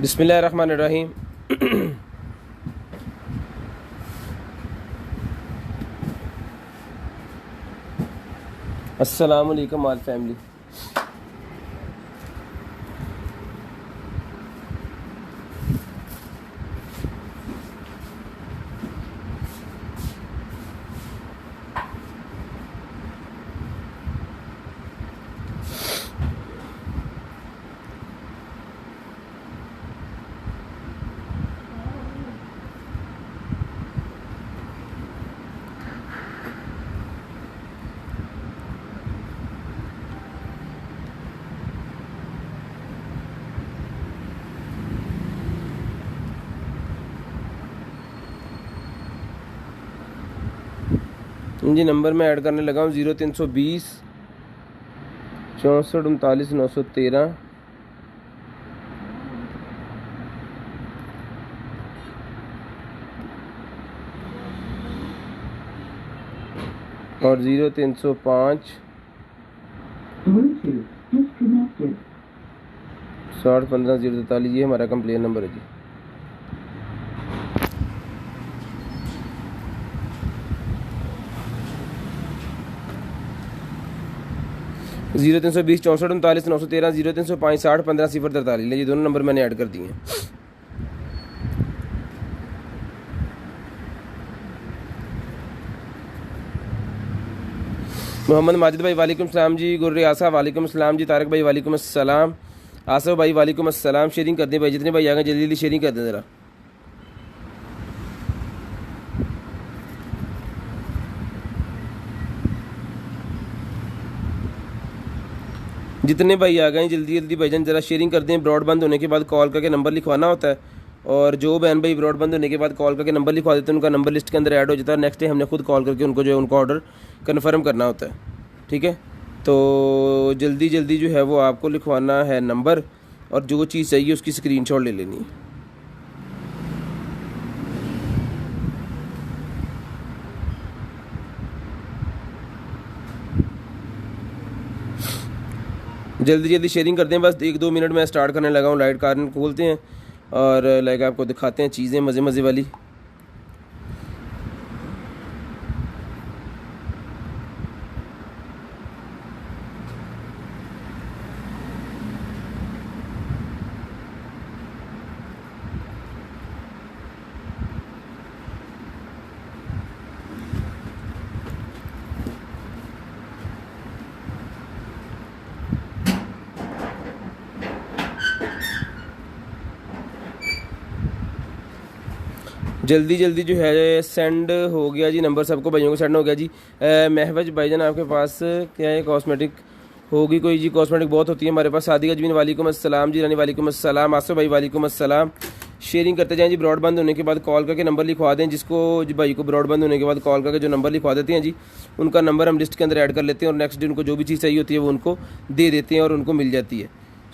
बिस्मिल्लाहिर्रहमानिर्रहीम। अस्सलामु अलैकुम ऑल फैमिली। जी नंबर मैं ऐड करने लगा हूँ 0320 64 39 913 और 0305 60 15 043। ये हमारा कंप्लेन नंबर है जी। जीरो 320 64 39 913 0305 60 15 043। ये दोनों नंबर मैंने ऐड कर दिए हैं। मोहम्मद माजिद भाई वालेकुम सलाम जी। गुर्रे आसा वालेकुम सलाम जी। तारक भाई वालेकुम अस्सलाम। आसफ भाई वालेकुम अस्सलाम। शेयरिंग कर दें भाई, जितने भाई आ गए जल्दी जल्दी शेयरिंग कर दें ज़रा। जितने भाई आ गए जल्दी जल्दी भाईजान ज़रा शेयरिंग कर दें। ब्रॉड बंद होने के बाद कॉल करके नंबर लिखवाना होता है, और जो बहन भाई ब्रॉड बंद होने के बाद कॉल करके नंबर लिखवा देते हैं उनका नंबर लिस्ट के अंदर ऐड हो जाता है। नेक्स्ट डे हमने खुद कॉल करके उनको जो है उनका ऑर्डर कन्फर्म करना होता है। ठीक है, तो जल्दी जल्दी जो है वो आपको लिखवाना है नंबर, और जो चीज़ चाहिए उसकी स्क्रीनशॉट ले लेनी है। जल्दी जल्दी शेयरिंग करते हैं। बस 1-2 मिनट में स्टार्ट करने लगा हूँ। लाइट कारण खोलते हैं और लाइक आपको दिखाते हैं चीज़ें मज़े मज़े वाली। जल्दी जल्दी जो है सेंड हो गया जी नंबर, सबको भाइयों को सेंड हो गया जी। महवज भाईजान आपके पास क्या है कॉस्मेटिक होगी कोई जी? कॉस्मेटिक बहुत होती है हमारे पास। सादिका जमीन वालेकुम अस्सलाम जी। रानी वालेकुम अस्सलाम। आसफ भाई वालेकुम अस्सलाम। शेयरिंग करते जाएं जी। ब्रॉड बंद होने के बाद कॉल करके नंबर लिखवा दें। जिसको जी भाई को ब्रॉड बंद होने के बाद कॉल करके जो नंबर लिखवा देते हैं जी, उनका नंबर हम लिस्ट के अंदर ऐड कर लेते हैं, और नेक्स्ट डे उनको जो भी चीज़ चाहिए होती है वो उनको दे देते हैं और उनको मिल जाती है।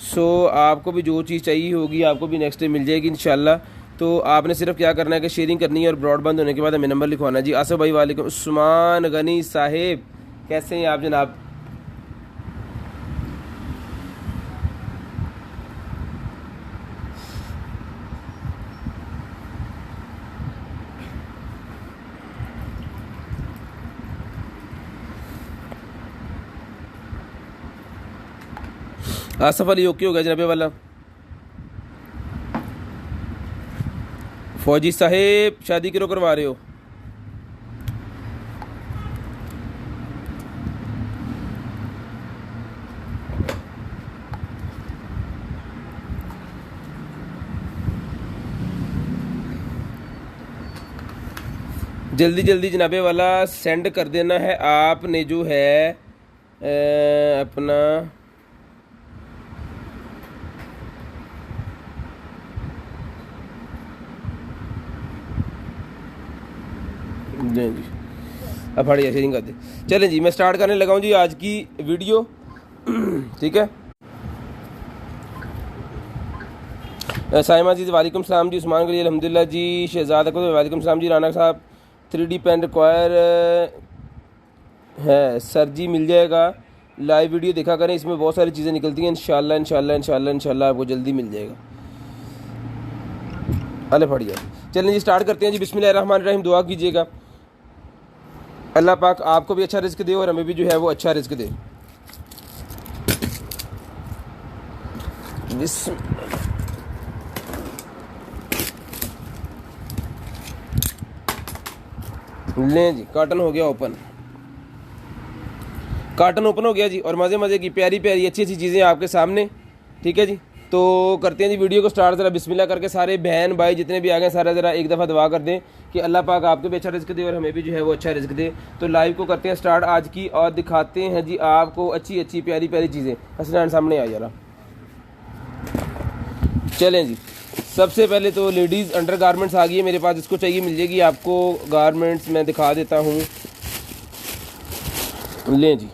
सो आपको भी जो चीज़ चाहिए होगी आपको भी नेक्स्ट डे मिल जाएगी इंशाल्लाह। तो आपने सिर्फ क्या करना है कि शेयरिंग करनी है और ब्रॉड बंद होने के बाद हमें नंबर लिखवाना है जी। आसफ भाई वालेकुम। उस्मान गनी साहेब कैसे हैं आप जनाब? आसफ अली ओके हो गया जनाबे वाला। फौजी साहेब शादी क्यों करवा रहे हो? जल्दी जल्दी जनाबे वाला सेंड कर देना है आपने जो है अपना जी। अब बढ़िया शेयरिंग कर दे। चलें जी मैं स्टार्ट करने लगा हूँ जी आज की वीडियो। ठीक है, साइमा जी वालेकुम सलाम जी। उस्मान गली अल्हम्दुलिल्लाह जी। शहजाद अकबर वालेकुम सलाम जी। राना साहब 3D पेन रिक्वायर है सर जी, मिल जाएगा। लाइव वीडियो देखा करें, इसमें बहुत सारी चीज़ें निकलती हैं। इंशाल्लाह इंशाल्लाह इंशाल्लाह इंशाल्लाह आपको जल्दी मिल जाएगा। अले फट जाए। चलें जी स्टार्ट करते हैं जी। बिस्मिल्लाहिर्रहमानिर्रहीम। दुआ कीजिएगा अल्लाह पाक आपको भी अच्छा रिस्क दे और हमें भी जो है वो अच्छा रिस्क दे। लें जी, कार्टन हो गया ओपन, कार्टन ओपन हो गया जी। और मज़े मज़े की प्यारी प्यारी अच्छी अच्छी चीज़ें आपके सामने। ठीक है जी, तो करते हैं जी वीडियो को स्टार्ट। ज़रा बिस्मिल्लाह करके सारे बहन भाई जितने भी आ गए सारा ज़रा एक दफ़ा दुआ कर दें कि अल्लाह पाक आपको भी अच्छा रिस्क दे और हमें भी जो है वो अच्छा रिस्क दे। तो लाइव को करते हैं स्टार्ट आज की और दिखाते हैं जी आपको अच्छी अच्छी प्यारी प्यारी चीज़ें। हसनैन सामने आ जरा। चलें जी, सबसे पहले तो लेडीज़ अंडर गारमेंट्स आ गई है मेरे पास। जिसको चाहिए मिल जाएगी आपको। गारमेंट्स मैं दिखा देता हूँ। लें जी,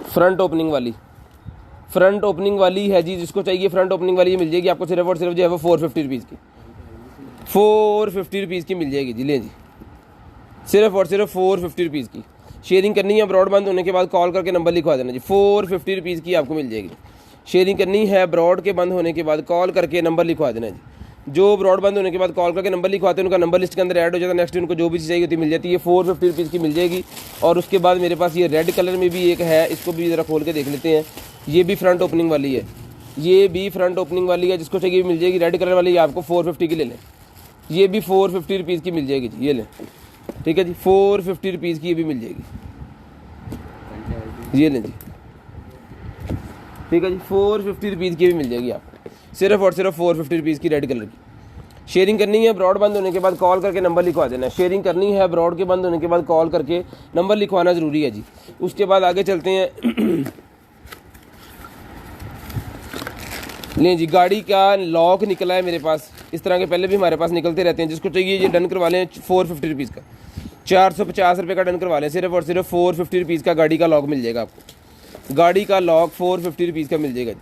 फ्रंट ओपनिंग वाली, फ्रंट ओपनिंग वाली है जी। जिसको चाहिए फ्रंट ओपनिंग वाली मिल जाएगी आपको सिर्फ और सिर्फ जो है वो 450 रुपीज़ की, 450 रुपीज़ की मिल जाएगी जी। लें जी, सिर्फ और सिर्फ 450 रुपीज़ की। शेयरिंग करनी है ब्रॉड बंद होने के बाद कॉल करके नंबर लिखवा देना जी। 450 रुपीज़ की आपको मिल जाएगी। शेयरिंग करनी है ब्रॉड के बंद होने के बाद कॉल करके नंबर लिखवा देना जी। जो ब्रॉड बंद होने के बाद कॉल करके नंबर लिखवाते हैं उनका नंबर लिस्ट के अंदर ऐड हो जाता है। नेक्स्ट उनको जो भी चीज़ चाहिए होती मिल जाती है। 450 रुपीज़ की मिल जाएगी। और उसके बाद मेरे पास ये रेड कलर में भी एक है, इसको भी ज़रा खोल के देख लेते हैं। ये भी फ्रंट ओपनिंग वाली है, ये भी फ्रंट ओपनिंग वाली है। जिसको चाहिए मिल जाएगी। रेड कलर वाली आपको 450 की ले लें। ये भी 450 रुपीज़ की मिल जाएगी जी। ये लें, ठीक है जी, 450 रुपीज़ की ये भी मिल जाएगी। ये लें जी, ठीक है जी, 450 रुपीज़ की भी मिल जाएगी आपको। सिर्फ और सिर्फ 450 रुपीज़ की रेड कलर की। शेयरिंग करनी है ब्रॉड बंद होने के बाद कॉल करके नंबर लिखवा देना है। शेयरिंग करनी है ब्रॉड के बंद होने के बाद कॉल करके नंबर लिखवाना ज़रूरी है जी। उसके बाद आगे चलते हैं। लें जी, गाड़ी का लॉक निकला है मेरे पास। इस तरह के पहले भी हमारे पास निकलते रहते हैं। जिसको चाहिए ये डन करवा लें 450 रुपीज़ का, 450 रुपये का डन करवा लें। सिर्फ और सिर्फ 450 रुपीज़ का गाड़ी का लॉक मिल जाएगा आपको। गाड़ी का लॉक 450 रुपीज़ का मिल जाएगा जी।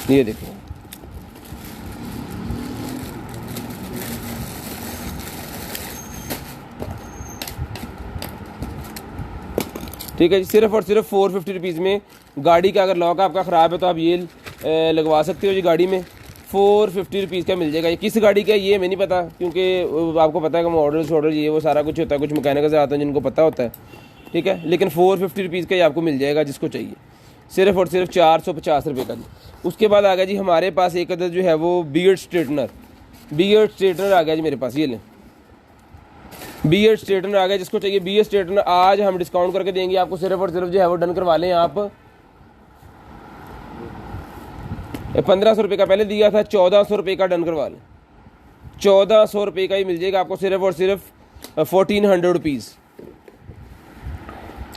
ये देखो, ठीक है जी, सिर्फ और सिर्फ 450 रुपीज़ में गाड़ी का अगर लॉक आपका ख़राब है तो आप ये लगवा सकते हो जी। गाड़ी में 450 रुपीज़ का मिल जाएगा। ये किस गाड़ी का है ये मैं नहीं पता, क्योंकि आपको पता है कि मॉडल ये वो सारा कुछ होता है, कुछ मैकेनिक आते हैं जिनको पता होता है। ठीक है, लेकिन 450 रुपीज़ का ही आपको मिल जाएगा जिसको चाहिए। सिर्फ और सिर्फ 450 रुपये का जी। उसके बाद आ गया जी हमारे पास एक अदर जो है वो बियर्ड स्ट्रेटनर, बियर्ड स्ट्रेटनर आ गया जी मेरे पास। ये लें, बियर्ड स्ट्रेटनर आ गया। जिसको चाहिए बियर्ड स्ट्रेटनर आज हम डिस्काउंट करके देंगे आपको। सिर्फ और सिर्फ जो है वो डन करवा लें आप। 1500 रुपये का पहले दिया था, 1400 रुपये का डन करवा लें। 1400 रुपये का ही मिल जाएगा आपको। सिर्फ और सिर्फ 1400 रुपीज़।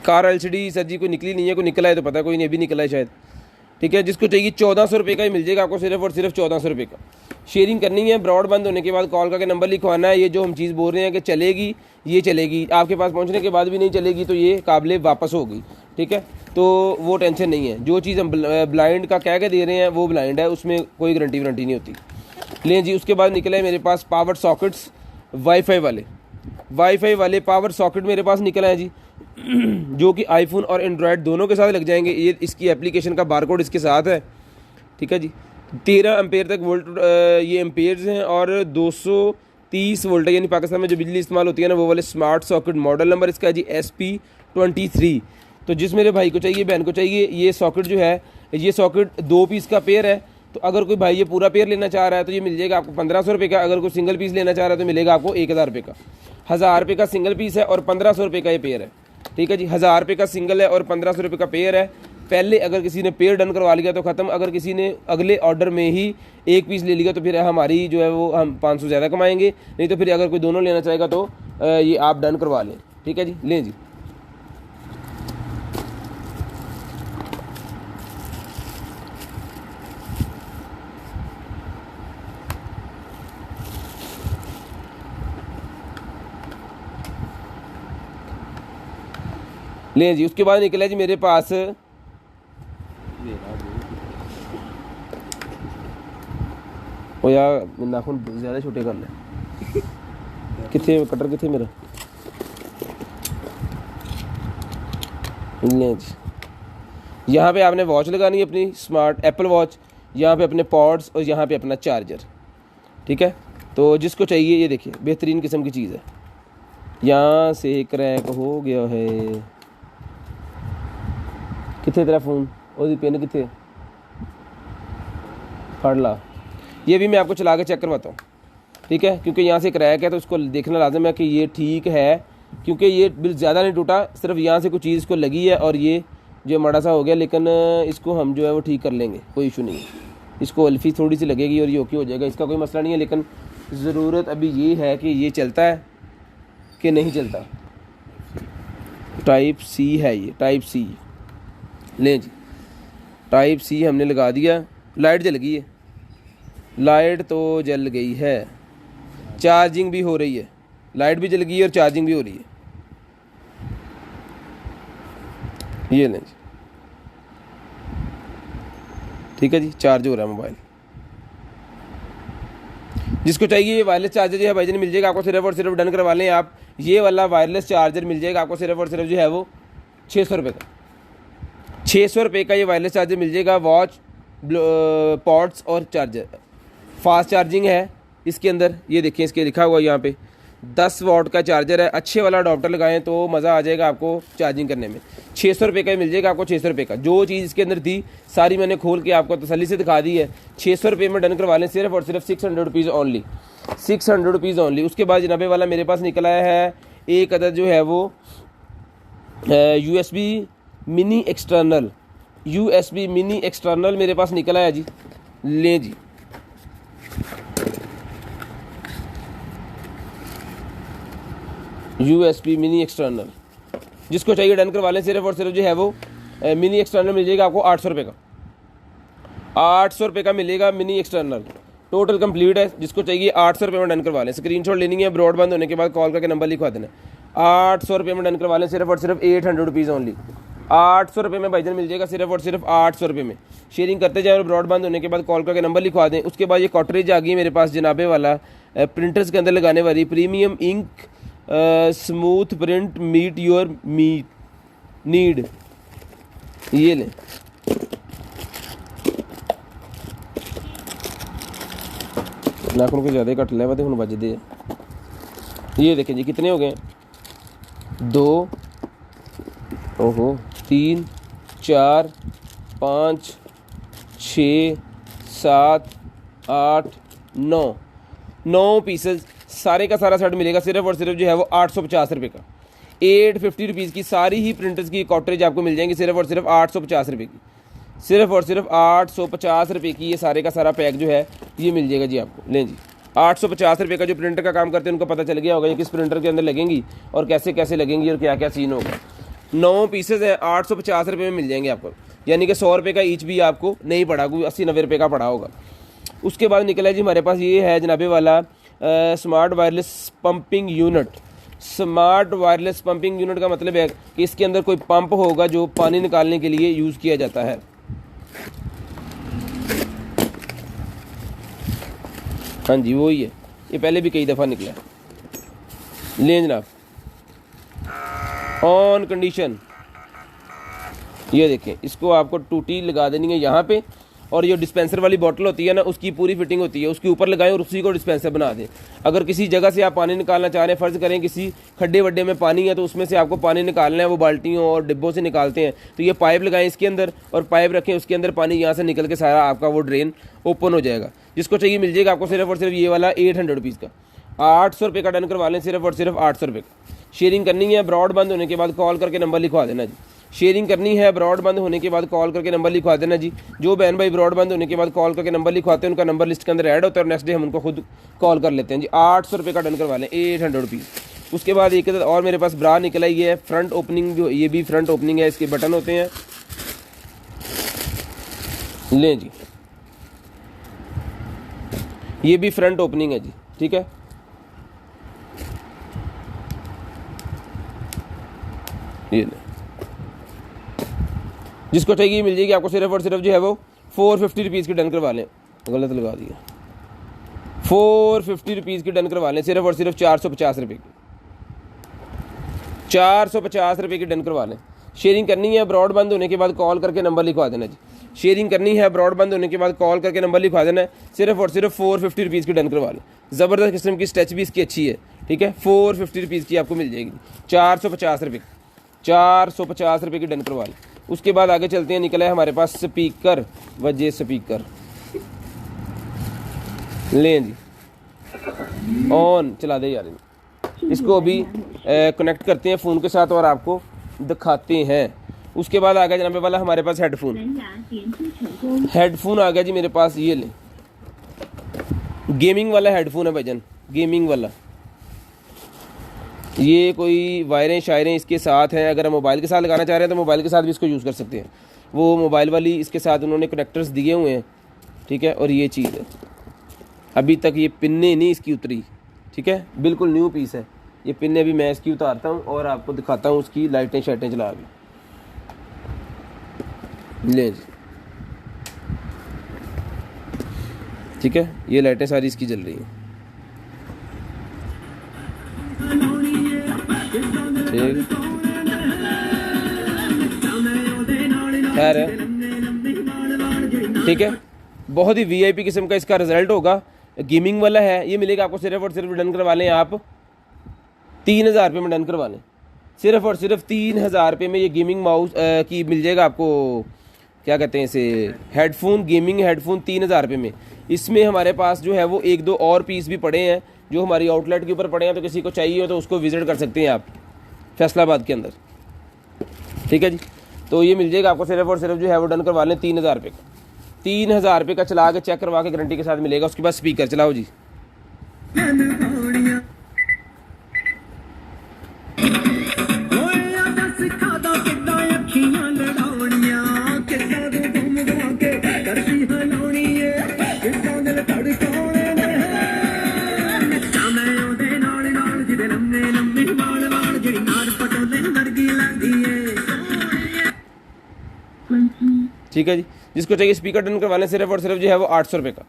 कार LCD सर जी कोई निकली नहीं है, कोई निकला है तो पता कोई नहीं, अभी निकला है शायद। ठीक है, जिसको चाहिए 1400 रुपये का ही मिल जाएगा आपको। सिर्फ और सिर्फ 1400 रुपये का। शेयरिंग करनी है ब्रॉड बंद होने के बाद कॉल करके नंबर लिखवाना है। ये जो हम चीज़ बोल रहे हैं कि चलेगी, ये चलेगी। आपके पास पहुंचने के बाद भी नहीं चलेगी तो ये काबिल वापस होगी। ठीक है, तो वो टेंशन नहीं है। जो चीज़ हम ब्लाइंड का कह के दे रहे हैं वो ब्लाइंड है, उसमें कोई गारंटी वारंटी नहीं होती। लें जी, उसके बाद निकले मेरे पास पावर सॉकेट्स, वाईफाई वाले पावर सॉकेट मेरे पास निकला है जी। जो कि आईफोन और एंड्रॉयड दोनों के साथ लग जाएंगे। ये इसकी एप्लीकेशन का बारकोड इसके साथ है। ठीक है जी, 13 एम्पेयर तक वोल्ट ये एम्पेयर्स हैं और 230 वोल्ट है। यानी पाकिस्तान में जो बिजली इस्तेमाल होती है ना वो वाले स्मार्ट सॉकेट। मॉडल नंबर इसका है जी SP23। तो जिस मेरे भाई को चाहिए, बहन को चाहिए, ये सॉकेट जो है, ये सॉकेट 2 पीस का पेयर है। तो अगर कोई भाई ये पूरा पेयर लेना चाह रहा है तो ये मिल जाएगा आपको 1500 रुपये का। अगर कोई सिंगल पीस लेना चाह रहा है तो मिलेगा आपको 1000 रुपये का। 1000 रुपये का सिंगल पीस है और 1500 रुपये का ये पेयर है। ठीक है जी, 1000 रुपये का सिंगल है और 1500 रुपये का पेयर है। पहले अगर किसी ने पेयर डन करवा लिया तो ख़त्म। अगर किसी ने अगले ऑर्डर में ही एक पीस ले लिया तो फिर हमारी जो है वो हम 500 ज़्यादा कमाएंगे। नहीं तो फिर अगर कोई दोनों लेना चाहेगा तो ये आप डन करवा लें। ठीक है जी, लें जी। लें जी, उसके बाद निकला जी मेरे पास ओ यार नाखून ज़्यादा छोटे कर ले। कितने कटर कितने मेरा। लें जी, यहाँ पे आपने वॉच लगानी है अपनी स्मार्ट एप्पल वॉच। यहाँ पे अपने पॉड्स और यहाँ पे अपना चार्जर। ठीक है। तो जिसको चाहिए ये देखिए बेहतरीन किस्म की चीज़ है। यहाँ से क्रैक हो गया है। कितने तेरा फ़ोन और पेन कितने फड़ ला। ये भी मैं आपको चला के चेक करवाता हूँ, ठीक है, क्योंकि यहाँ से क्रैक है तो उसको देखना लाजम है कि ये ठीक है, क्योंकि ये बिल ज़्यादा नहीं टूटा, सिर्फ यहाँ से कुछ चीज़ इसको लगी है और ये जो माड़ा सा हो गया, लेकिन इसको हम जो है वो ठीक कर लेंगे, कोई इशू नहीं है। इसको अल्फी थोड़ी सी लगेगी और ये ओके हो जाएगा, इसका कोई मसला नहीं है। लेकिन ज़रूरत अभी ये है कि ये चलता है कि नहीं चलता। टाइप सी है ये, टाइप सी लें जी, टाइप सी हमने लगा दिया। लाइट जल गई है, लाइट तो जल गई है, चार्जिंग भी हो रही है, लाइट भी जल गई है और चार्जिंग भी हो रही है। ये लें जी, ठीक है जी, चार्ज हो रहा है मोबाइल। जिसको चाहिए ये वायरलेस चार्जर जो है भाईजान मिल जाएगा आपको, सिर्फ और सिर्फ डन करवा लें आप। ये वाला वायरलेस चार्जर मिल जाएगा आपको सिर्फ और सिर्फ जो है वो 600 रुपये का। 600 रुपये का ये वायरलेस चार्जर मिल जाएगा। वॉच, पॉड्स और चार्जर, फास्ट चार्जिंग है इसके अंदर। ये देखिए इसके लिखा हुआ यहाँ पे 10 वॉट का चार्जर है। अच्छे वाला अडॉप्टर लगाएं तो मज़ा आ जाएगा आपको चार्जिंग करने में। 600 रुपये का मिल जाएगा आपको, 600 रुपये का। जो चीज़ इसके अंदर थी सारी मैंने खोल के आपको तसल्ली से दिखा दी है। 600 रुपये में डन करवा लें, सिर्फ और सिर्फ 600 रुपीज़ ओनली, 600 रुपीज़ ओनली। उसके बाद जनाबे वाला मेरे पास निकल आया है एक अदद जो है वो USB mini external, USB mini external मेरे पास निकल आया जी। लें जी, USB मिनी एक्सटर्नल, जिसको चाहिए डन करवा लें। सिर्फ और सिर्फ जो है वो मिनी एक्सटर्नल मिल जाएगा आपको 800 रुपये का, 800 रुपये का मिलेगा मिनी एक्सटर्नल। टोटल कंप्लीट है, जिसको चाहिए 800 रुपये में डन करवा लें। स्क्रीनशॉट लेनी है, ब्रॉडबैंड होने के बाद कॉल करके नंबर लिखवा देना। 800 रुपये में डन करवा लें, सिर्फ और सिर्फ 800 रुपीज़ ओनली। 800 रुपये में भाईजान मिल जाएगा, सिर्फ और सिर्फ 800 रुपये में। शेयरिंग करते जाए और ब्रॉडबैंड होने के बाद कॉल करके नंबर लिखवा दें। उसके बाद ये कॉटरेज आ गई है मेरे पास जनाबे वाला, प्रिंटर्स के अंदर लगाने वाली premium ink smooth print meet your meet need. ये लें, नाखून को ज़्यादा कट लिया हूँ बजदे। ये देखें जी कितने हो गए, 2, ओहो 3, 4, 5, 6, 7, 8, 9 पीसेस। सारे का सारा सेट मिलेगा सिर्फ और सिर्फ जो है वो 850 रुपये का। 850 रुपीज़ की सारी ही प्रिंटर्स की कॉटरेज आपको मिल जाएंगी, सिर्फ और सिर्फ 850 रुपये की। सिर्फ और सिर्फ 850 रुपये की ये सारे का सारा पैक जो है ये मिल जाएगा जी आपको। लें जी, 850 रुपये का। जो प्रिंटर का काम करते हैं उनको पता चल गया होगा ये किस प्रिंटर के अंदर लगेंगी और कैसे कैसे लगेंगी और क्या क्या सीन होगा। 9 पीसेज हैं, 850 रुपये में मिल जाएंगे आपको, यानी कि 100 रुपये का ईच भी आपको नहीं पड़ा, कोई 80-90 रुपये का पड़ा होगा। उसके बाद निकला जी हमारे पास ये है जनाबे वाला smart wireless pumping unit. Smart wireless pumping unit का मतलब है कि इसके अंदर कोई पंप होगा जो पानी निकालने के लिए यूज़ किया जाता है। हाँ जी वही है, ये पहले भी कई दफ़ा निकला है। लें जनाब, ऑन कंडीशन ये देखें, इसको आपको टूटी लगा देनी है यहाँ पे, और ये डिस्पेंसर वाली बोतल होती है ना उसकी पूरी फिटिंग होती है, उसके ऊपर लगाएं और उसी को डिस्पेंसर बना दें। अगर किसी जगह से आप पानी निकालना चाह रहे हैं, फ़र्ज़ करें किसी खड्डे वड्डे में पानी है तो उसमें से आपको पानी निकालना है, वो बाल्टियों और डिब्बों से निकालते हैं, तो ये पाइप लगाएं इसके अंदर और पाइप रखें, उसके अंदर पानी यहाँ से निकल के सारा आपका वो ड्रेन ओपन हो जाएगा। जिसको चाहिए मिल जाएगा आपको सिर्फ और सिर्फ ये वाला 800 रुपीज़ का। 800 रुपये का डन करवा लें, सिर्फ और सिर्फ 800 रुपये का। शेयरिंग करनी है, ब्रॉड बंद होने के बाद कॉल करके नंबर लिखवा देना जी। शेयरिंग करनी है, ब्रॉड बंद होने के बाद कॉल करके नंबर लिखवा देना जी। जो बहन भाई ब्रॉड बंद होने के बाद कॉल करके नंबर लिखवाते हैं उनका नंबर लिस्ट के अंदर ऐड होता है और नेक्स्ट डे हम उनको खुद कॉल कर लेते हैं जी। 800 रुपये का डन करवा लें, 800 रुपीज़। उसके बाद एक और मेरे पास ब्रा निकला ही है, फ्रंट ओपनिंग, जो ये भी फ्रंट ओपनिंग है, इसके बटन होते हैं। लें जी, ये भी फ्रंट ओपनिंग है जी, ठीक है। ये ले, जिसको चाहिए मिल जाएगी आपको सिर्फ और सिर्फ जो है वो 450 रुपीज़ की डन करवा लें। गलत लगा दिया, 450 रुपीज़ की डन करवा लें, सिर्फ और सिर्फ 450 रुपये की, 450 रुपये की डन करवा लें। शेयरिंग करनी है, ब्रॉड बंद होने के बाद कॉल करके नंबर लिखवा देना जी। शेयरिंग करनी है, ब्रॉड बंद होने के बाद कॉल करके नंबर लिखवा देना है। सिर्फ और सिर्फ 450 रुपीज़ की डन करवा लें। ज़बरदस्त किस्म की स्ट्रेच भी इसकी अच्छी है, ठीक है। 450 रुपीज़ की आपको मिल जाएगी, 450 रुपये, 450 रुपये की डन करवा लें। उसके बाद आगे चलते हैं, निकला है हमारे पास स्पीकर, वजह स्पीकर लें जी, ऑन चला दे यार। इसको अभी कनेक्ट करते हैं फ़ोन के साथ और आपको दिखाते हैं। उसके बाद आ गया जनाबे वाला हमारे पास हेडफोन। हेडफोन आ गया जी मेरे पास, ये लें, गेमिंग वाला हेडफोन है भाईजान, गेमिंग वाला। ये कोई वायरें शायरें इसके साथ हैं, अगर हम मोबाइल के साथ लगाना चाह रहे हैं तो मोबाइल के साथ भी इसको यूज़ कर सकते हैं। वो मोबाइल वाली इसके साथ उन्होंने कनेक्टर्स दिए हुए हैं, ठीक है। और ये चीज़ है, अभी तक ये पिन्ने नहीं इसकी उतरी, ठीक है, बिल्कुल न्यू पीस है। ये पिन्ने भी मैं इसकी उतारता हूँ और आपको दिखाता हूँ उसकी लाइटें शाइटें चला के। ले जी, ठीक है, ये लाइटें सारी इसकी जल रही हैं, ठीक, खैर है, ठीक है। बहुत ही वीआईपी किस्म का इसका रिजल्ट होगा। गेमिंग वाला है, ये मिलेगा आपको सिर्फ और सिर्फ डन करवा लें आप 3000 रुपये में डन करवा लें। सिर्फ और सिर्फ 3000 रुपये में ये गेमिंग माउस की मिल जाएगा आपको, क्या कहते हैं इसे, हेडफोन, गेमिंग हेडफोन 3000 रुपये में। इसमें हमारे पास जो है वो एक दो और पीस भी पड़े हैं जो हमारी आउटलेट के ऊपर पड़े हैं, तो किसी को चाहिए हो तो उसको विज़िट कर सकते हैं आप फैसलाबाद के अंदर, ठीक है जी। तो ये मिल जाएगा आपको सिर्फ और सिर्फ जो है वो डन करवा लें 3000 रुपये का। 3000 रुपये का चला के चेक करवा के गारंटी के साथ मिलेगा। उसके बाद स्पीकर चलाओ जी, ठीक है जी। जिसको चाहिए स्पीकर डन करवा लें, सिर्फ और सिर्फ जो है वो 800 रुपये का,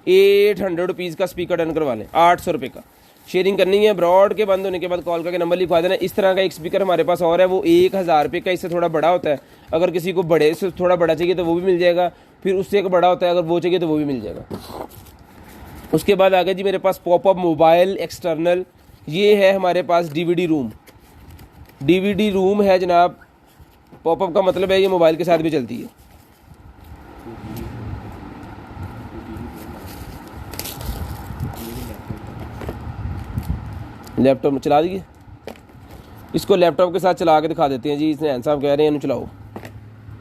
800 रुपीज़ का स्पीकर डन करवा लें, 800 रुपये का। शेयरिंग करनी है, ब्रॉड के बंद होने के बाद कॉल करके नंबर लिखवा देना। इस तरह का एक स्पीकर हमारे पास और है, वो 1000 रुपये का, इससे थोड़ा बड़ा होता है। अगर किसी को बड़े से थोड़ा बड़ा चाहिए तो वो भी मिल जाएगा, फिर उससे एक बड़ा होता है, अगर वो चाहिए तो वो भी मिल जाएगा। उसके बाद आ गया जी मेरे पास पॉपअप मोबाइल एक्सटर्नल। ये है हमारे पास डीवीडी रूम, डीवीडी रूम है जनाब। पॉपअप का मतलब है ये मोबाइल के साथ भी चलती है। लैपटॉप में चला दिए, इसको लैपटॉप के साथ चला के दिखा देते हैं जी। इसने हैंड साहब कह रहे हैं इन्हें चलाओ,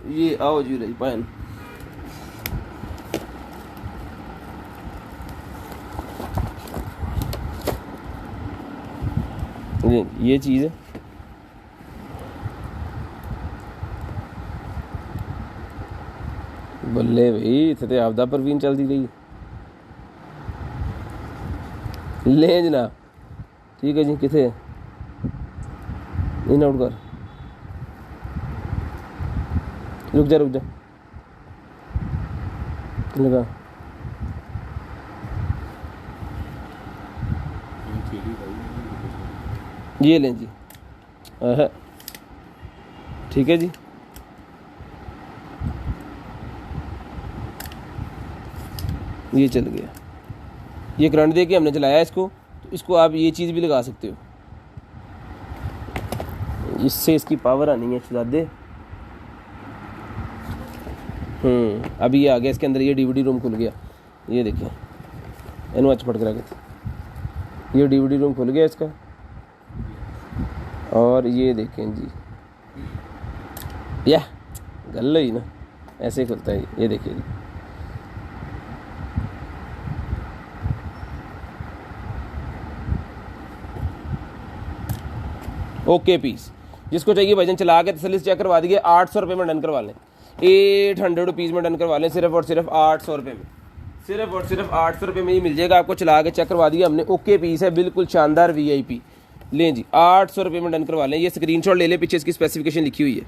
ये आओ जी रही पैन, ये चीज़ है। बल्ले भाई इतने तो आपदा परवीन चलती रही, ले जनाब, ठीक है जी। किथे इन आउट कर, रुक जा लगा, ये लें जी, ठीक है जी। ये चल गया, ये करंट दे के हमने चलाया इसको, तो इसको आप ये चीज़ भी लगा सकते हो, इससे इसकी पावर आनी है शहजादे। अभी ये आ गया इसके अंदर, ये डीवीडी रूम खुल गया, ये देखिए इन्हों अच्छ फट करा, ये डीवीडी रूम खुल गया इसका। और ये देखें जी, यह गल ही ना ऐसे ही खुलता है, ये देखिए जी। ओके पीस, जिसको चाहिए भजन चला के तसल्ली से चेक करवा दिए। 800 रुपये में डन करवा लें, 800 रुपीज़ में डन करवा लें, सिर्फ और सिर्फ 800 रुपये में, सिर्फ और सिर्फ 800 रुपये में ही मिल जाएगा आपको। चला के चेक करवा दिया हमने, ओके पीस है, बिल्कुल शानदार वीआईपी। लें जी 800 रुपये में डन करवा लें। ये स्क्रीनशॉट ले लें, पीछे इसकी स्पेसिफिकेशन लिखी हुई है।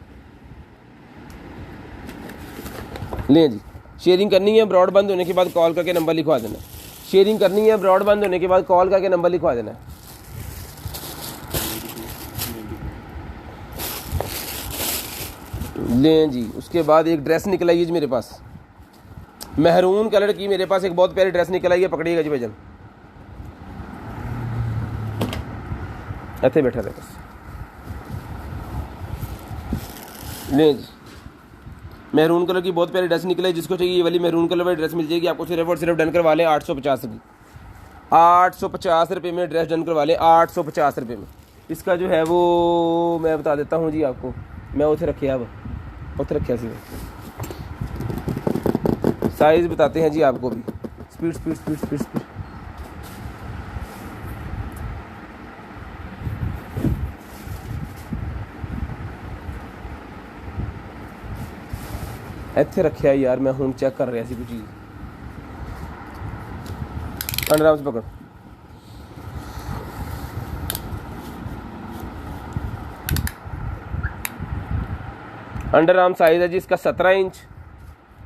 लें जी, शेयरिंग करनी है, ब्रॉड बंद होने के बाद कॉल करके नंबर लिखवा देना। शेयरिंग करनी है, ब्रॉड बंद होने के बाद कॉल करके नंबर लिखवा देना। लें जी, उसके बाद एक ड्रेस निकल आई है जी मेरे पास, मेहरून कलर की मेरे पास एक बहुत प्यारी ड्रेस निकल आई है, पकड़िएगा जी भाईजान, ऐसे बैठा रहे बस। ले जी, मेहरून कलर की बहुत प्यारी ड्रेस निकली है, जिसको चाहिए ये वाली मेहरून कलर वाली ड्रेस मिल जाएगी आपको। सिर्फ और सिर्फ डन करवा लें 850 की, 850 रुपये में ड्रेस डन करवा लें, 850 रुपये में। इसका जो है वो मैं बता देता हूँ जी आपको, मैं उसे रखे अब उसे रखे सी साइज़ बताते हैं जी आपको भी। Speed speed speed speed speed ਇੱਥੇ रखा यार, मैं हूँ चेक कर रहा सी कोई चीज़। आराम से पकड़, अंडर आर्म साइज़ है जी इसका 17 इंच,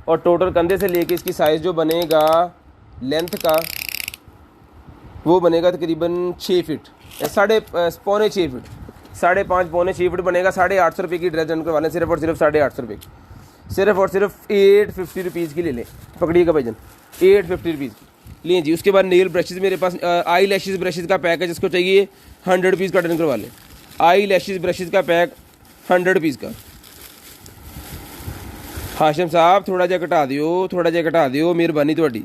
और टोटल कंधे से लेके इसकी साइज़ जो बनेगा लेंथ का वो बनेगा तकरीबन 6 फीट, पौने 6 फीट, 5.5 पौने 6 फीट बनेगा। 850 रुपये की ड्रेस डन करवा लें, सिर्फ और सिर्फ 850 रुपये की, सिर्फ और सिर्फ 850 रुपीज़ की ले लें, पकड़िएगा भाईजान 850 रुपीज़ की लें जी। उसके बाद नेल ब्रशेज़ मेरे पास, आई लैशेज़ ब्रशेज़ का पैक है, जिसको चाहिए 100 रुपीज़ का डन करवा लें। आई लैशेज़ ब्रशेज़ का पैक 100 रुपीज़ का। हाशिम साहब थोड़ा जा घटा दियो, थोड़ा जा घटा दियो, मेहरबानी थोड़ी।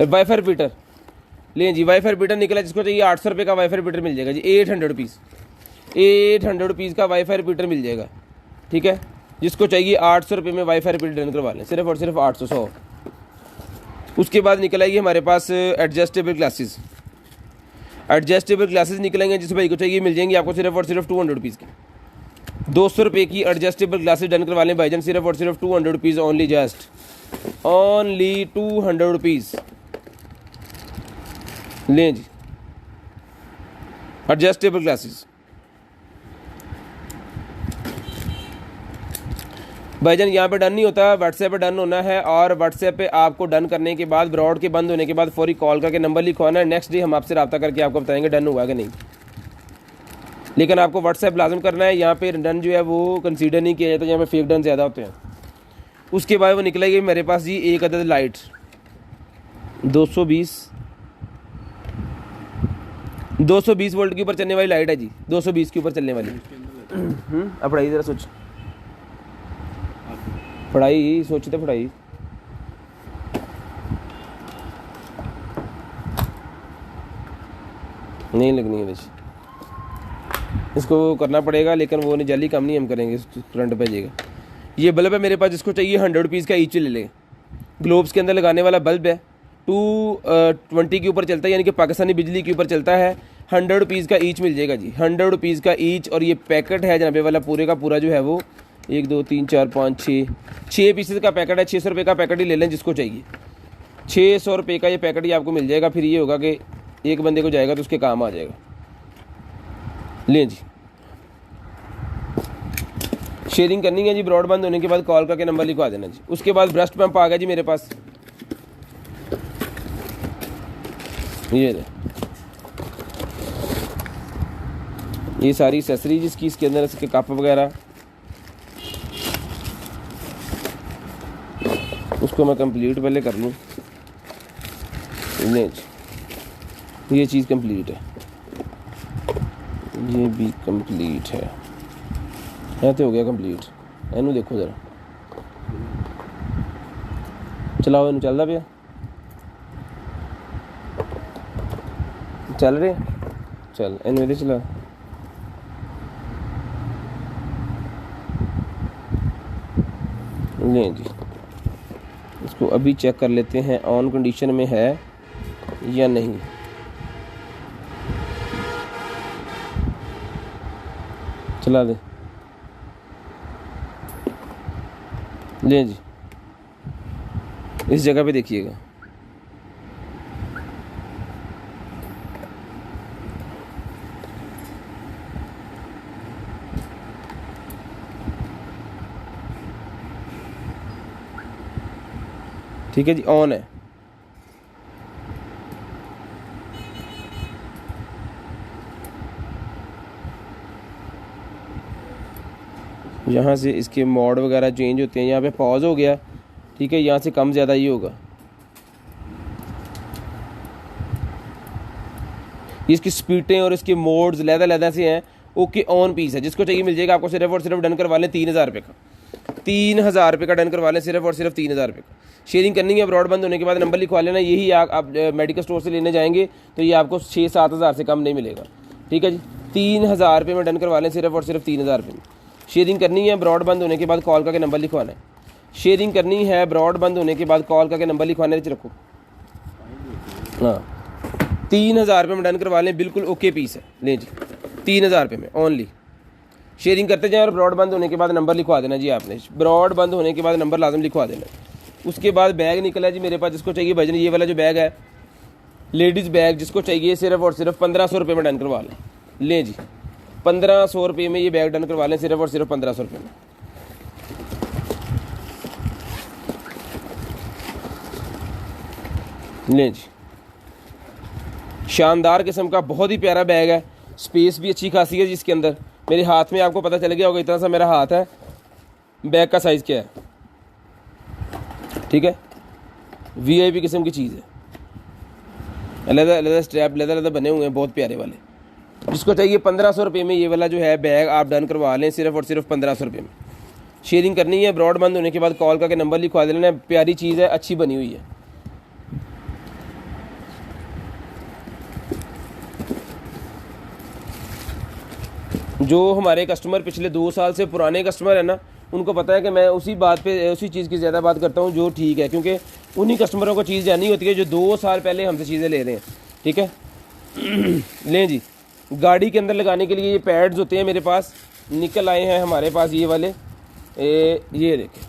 वाईफाई रिपीटर लें जी, वाईफाई रिपीटर निकला, जिसको चाहिए 800 रुपये का वाईफाई रिपीटर मिल जाएगा जी, 800 रुपीज़, 800 रुपीज़ का वाईफाई रिपीटर मिल जाएगा, ठीक है। जिसको चाहिए 800 रुपये में वाईफाई रिपीटर डन करवा लें, सिर्फ और सिर्फ 800। उसके बाद निकल आएगी हमारे पास एडजस्टेबल ग्लासेस, एडजस्टेबल ग्लासेस निकलेंगे, जिस भाई को चाहिए मिल जाएंगे आपको सिर्फ और सिर्फ 200 रुपीज़ की। 200 रुपये की एडजस्टेबल ग्लासेस डन करवा लें भाईजान, सिर्फ और सिर्फ 200 rupees only, just only 200 rupees लें जी। एडजस्टेबल ग्लासेस भाईजान यहाँ पे डन नहीं होता, व्हाट्सएप पे डन होना है, और व्हाट्सएप पे आपको डन करने के बाद, ब्रॉड के बंद होने के बाद फौरी कॉल करके नंबर लिखवाना है। नेक्स्ट डे हम आपसे रब्ता करके आपको बताएंगे डन हुआ कि नहीं, लेकिन आपको व्हाट्सएप लाजम करना है। यहाँ पे डन जो है वो कंसीडर नहीं किया जाता, यहाँ पे फेक डन ज़्यादा होते हैं। उसके बाद वो निकलेगी मेरे पास जी एक अदद लाइट 220 वोल्ट के ऊपर चलने वाली लाइट है जी, 220 के ऊपर चलने वाली। अब पढ़ाई ज़रा सोच, पढ़ाई सोचते पढ़ाई। नहीं लगनी है वैसे, इसको करना पड़ेगा, लेकिन वो नहीं जल्दी कम नहीं हम करेंगे, करंट पे जाएगा। ये बल्ब है मेरे पास, जिसको चाहिए 100 रुपीज़ का ईच ले ले। ग्लोब्स के अंदर लगाने वाला बल्ब है, 220 के ऊपर चलता है, यानी कि पाकिस्तानी बिजली के ऊपर चलता है। 100 रुपीज़ का ईच मिल जाएगा जी, 100 रुपीज़ का ईच। और ये पैकेट है जनाबे वाला पूरे का पूरा जो है वो 1 2 3 4 5 6 पीसेस का पैकेट है। 600 रुपये का पैकेट ही ले लें जिसको चाहिए, 600 रुपये का ये पैकेट ही आपको मिल जाएगा। फिर ये होगा कि एक बंदे को जाएगा तो उसके काम आ जाएगा। लें जी, शेयरिंग करनी है जी, ब्रॉड बंद होने के बाद कॉल करके नंबर लिखवा देना जी। उसके बाद ब्रस्ट पंप आ गया जी मेरे पास, ये सारी एक्सेसरीज जिसकी इसके अंदर, इसके कप वगैरह, उसको मैं कंप्लीट पहले कर लूँ। नहीं जी, ये चीज़ कंप्लीट है, ये भी कंप्लीट है तो हो गया कंप्लीट। इनू देखो ज़रा, चलाओ, इनू चलता पिया, चल रहे, चल इनू इधर चला। लें जी, इसको अभी चेक कर लेते हैं ऑन कंडीशन में है या नहीं। चला दे, लें जी, इस जगह पे देखिएगा, ठीक है जी, ऑन है। यहाँ से इसके मोड वगैरह चेंज होते हैं। यहाँ पे पॉज हो गया, ठीक है, यहाँ से कम ज़्यादा ही होगा। इसकी स्पीडें और इसके मोड्स लहदा से हैं। ओके ऑन पीस है, जिसको चाहिए मिल जाएगा आपको। सिर्फ और सिर्फ डन करवा लें 3000 रुपये का, 3000 रुपये का डन करवा लें, सिर्फ और सिर्फ 3000 रुपये का। शेयरिंग करनी है, ब्रॉडबैंड होने के बाद नंबर लिखवा लेना। यही आप मेडिकल स्टोर से लेने जाएंगे तो ये आपको 6-7 हज़ार से कम नहीं मिलेगा, ठीक है जी। 3000 रुपये में डन करवा लें, सिर्फ और सिर्फ 3000 रुपये में। शेयरिंग करनी है, ब्रॉडबैंड होने के बाद कॉल करके नंबर लिखवाना है। शेयरिंग करनी है, ब्रॉडबैंड होने के बाद कॉल करके नंबर लिखवाना है। रखो, हाँ, 3000 रुपये में डन करवा लें, बिल्कुल ओके पीस है। लें जी, 3000 रुपये में ओनली। शेयरिंग करते जाएं और ब्रॉड बंद होने के बाद नंबर लिखवा देना जी। आपने ब्रॉड बंद होने के बाद नंबर लाजम लिखवा देना। उसके बाद बैग निकला है जी मेरे पास, जिसको चाहिए भजन, ये वाला जो बैग है लेडीज़ बैग, जिसको चाहिए सिर्फ और सिर्फ 1500 रुपये में डन करवा लें। लें जी, 1500 रुपये में ये बैग डन करवा लें, सिर्फ और सिर्फ 1500 रुपये में। लें जी, शानदार किस्म का बहुत ही प्यारा बैग है। स्पेस भी अच्छी खासी है जी इसके अंदर। मेरे हाथ में आपको पता चल गया होगा, इतना सा मेरा हाथ है। बैग का साइज़ क्या है, ठीक है, वीआईपी किस्म की चीज़ है। अलग स्ट्रैप लेदर बने हुए हैं, बहुत प्यारे वाले। जिसको चाहिए 1500 रुपये में ये वाला जो है बैग आप डन करवा लें, सिर्फ और सिर्फ 1500 रुपये में। शेयरिंग करनी है, ब्रॉड बंद होने के बाद कॉल करके नंबर लिखवा देना। प्यारी चीज़ है, अच्छी बनी हुई है। जो हमारे कस्टमर पिछले 2 साल से पुराने कस्टमर है ना, उनको पता है कि मैं उसी बात पे, उसी चीज़ की ज़्यादा बात करता हूँ जो ठीक है, क्योंकि उन्हीं कस्टमरों को चीज़ जानी होती है जो 2 साल पहले हमसे चीज़ें ले रहे हैं, ठीक है। लें जी, गाड़ी के अंदर लगाने के लिए ये पैड्स होते हैं मेरे पास, निकल आए हैं हमारे पास ये वाले। ये देखें,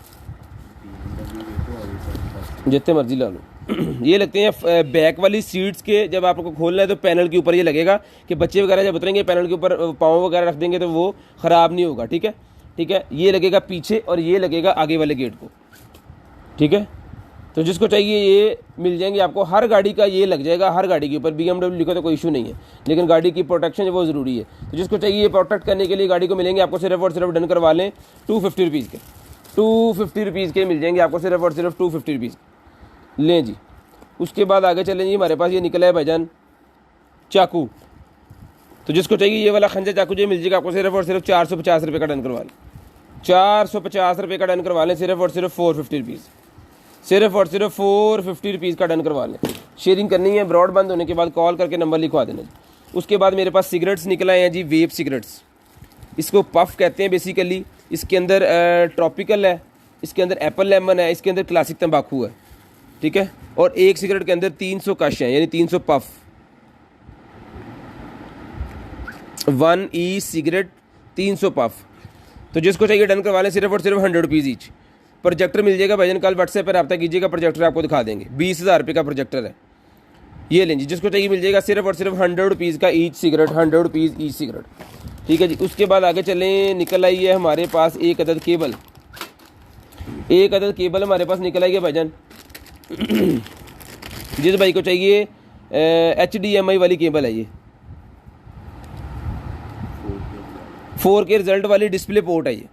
जितने मर्जी ला लो। ये लगते हैं बैक वाली सीट्स के। जब आपको खोलना है तो पैनल के ऊपर ये लगेगा कि बच्चे वगैरह जब उतरेंगे पैनल के ऊपर पाँव वगैरह रख देंगे तो वो ख़राब नहीं होगा, ठीक है, ठीक है। ये लगेगा पीछे और ये लगेगा आगे वाले गेट को, ठीक है। तो जिसको चाहिए ये मिल जाएंगे आपको। हर गाड़ी का ये लग जाएगा, हर गाड़ी के ऊपर। BMW लिखो तो कोई इशू नहीं है, लेकिन गाड़ी की प्रोटेक्शन है वो ज़रूरी है। तो जिसको चाहिए ये प्रोटेक्ट करने के लिए गाड़ी को मिलेंगे आपको सिर्फ और सिर्फ डन करवा लें 250 रुपीज़ के। 250 रुपीज़ के मिल जाएंगे आपको, सिर्फ और सिर्फ 250 रुपीज़। लें जी, उसके बाद आगे चलें जी। हमारे पास ये निकला है भाईजान चाकू। तो जिसको चाहिए ये वाला खंजर चाकू जो मिल जाएगा आपको, सिर्फ और सिर्फ 450 रुपये का डन करवा लें। 450 रुपये का डन करवा लें, सिर्फ और सिर्फ 450 रुपीज़। सिर्फ और सिर्फ 450 रुपीज़ का डन करवा लें। शेयरिंग करनी है, ब्रॉड बंद होने के बाद कॉल करके नंबर लिखवा देना जी। उसके बाद मेरे पास सिगरेट्स निकल आए हैं जी, वेप सिगरेट्स। इसको पफ कहते हैं बेसिकली। इसके अंदर ट्रॉपिकल है, इसके अंदर एप्पल लेमन है, इसके अंदर क्लासिक तंबाकू है, ठीक है। और एक सिगरेट के अंदर 300 कश हैं, यानी 300 पफ। 1 e cigarette 300 puff. तो जिसको चाहिए डन करवा लें, सिर्फ और सिर्फ 100 रुपीज़ ईच। प्रोजेक्टर मिल जाएगा भाईजान, कल व्हाट्सएप पर रब्ता कीजिएगा, प्रोजेक्टर आपको दिखा देंगे। 20,000 रुपये का प्रोजेक्टर है। ये लें जी, जिसको चाहिए मिल जाएगा, सिर्फ और सिर्फ 100 रुपीज़ का each cigarette, 100 rupees each cigarette, ठीक है जी। उसके बाद आगे चलें, निकल आई है हमारे पास एक अदद केबल। एक अदद केबल हमारे पास निकल आई है भाईजान। जिस भाई को चाहिए HDMI वाली केबल है ये, 4K रिजल्ट वाली डिस्प्ले पोर्ट है ये।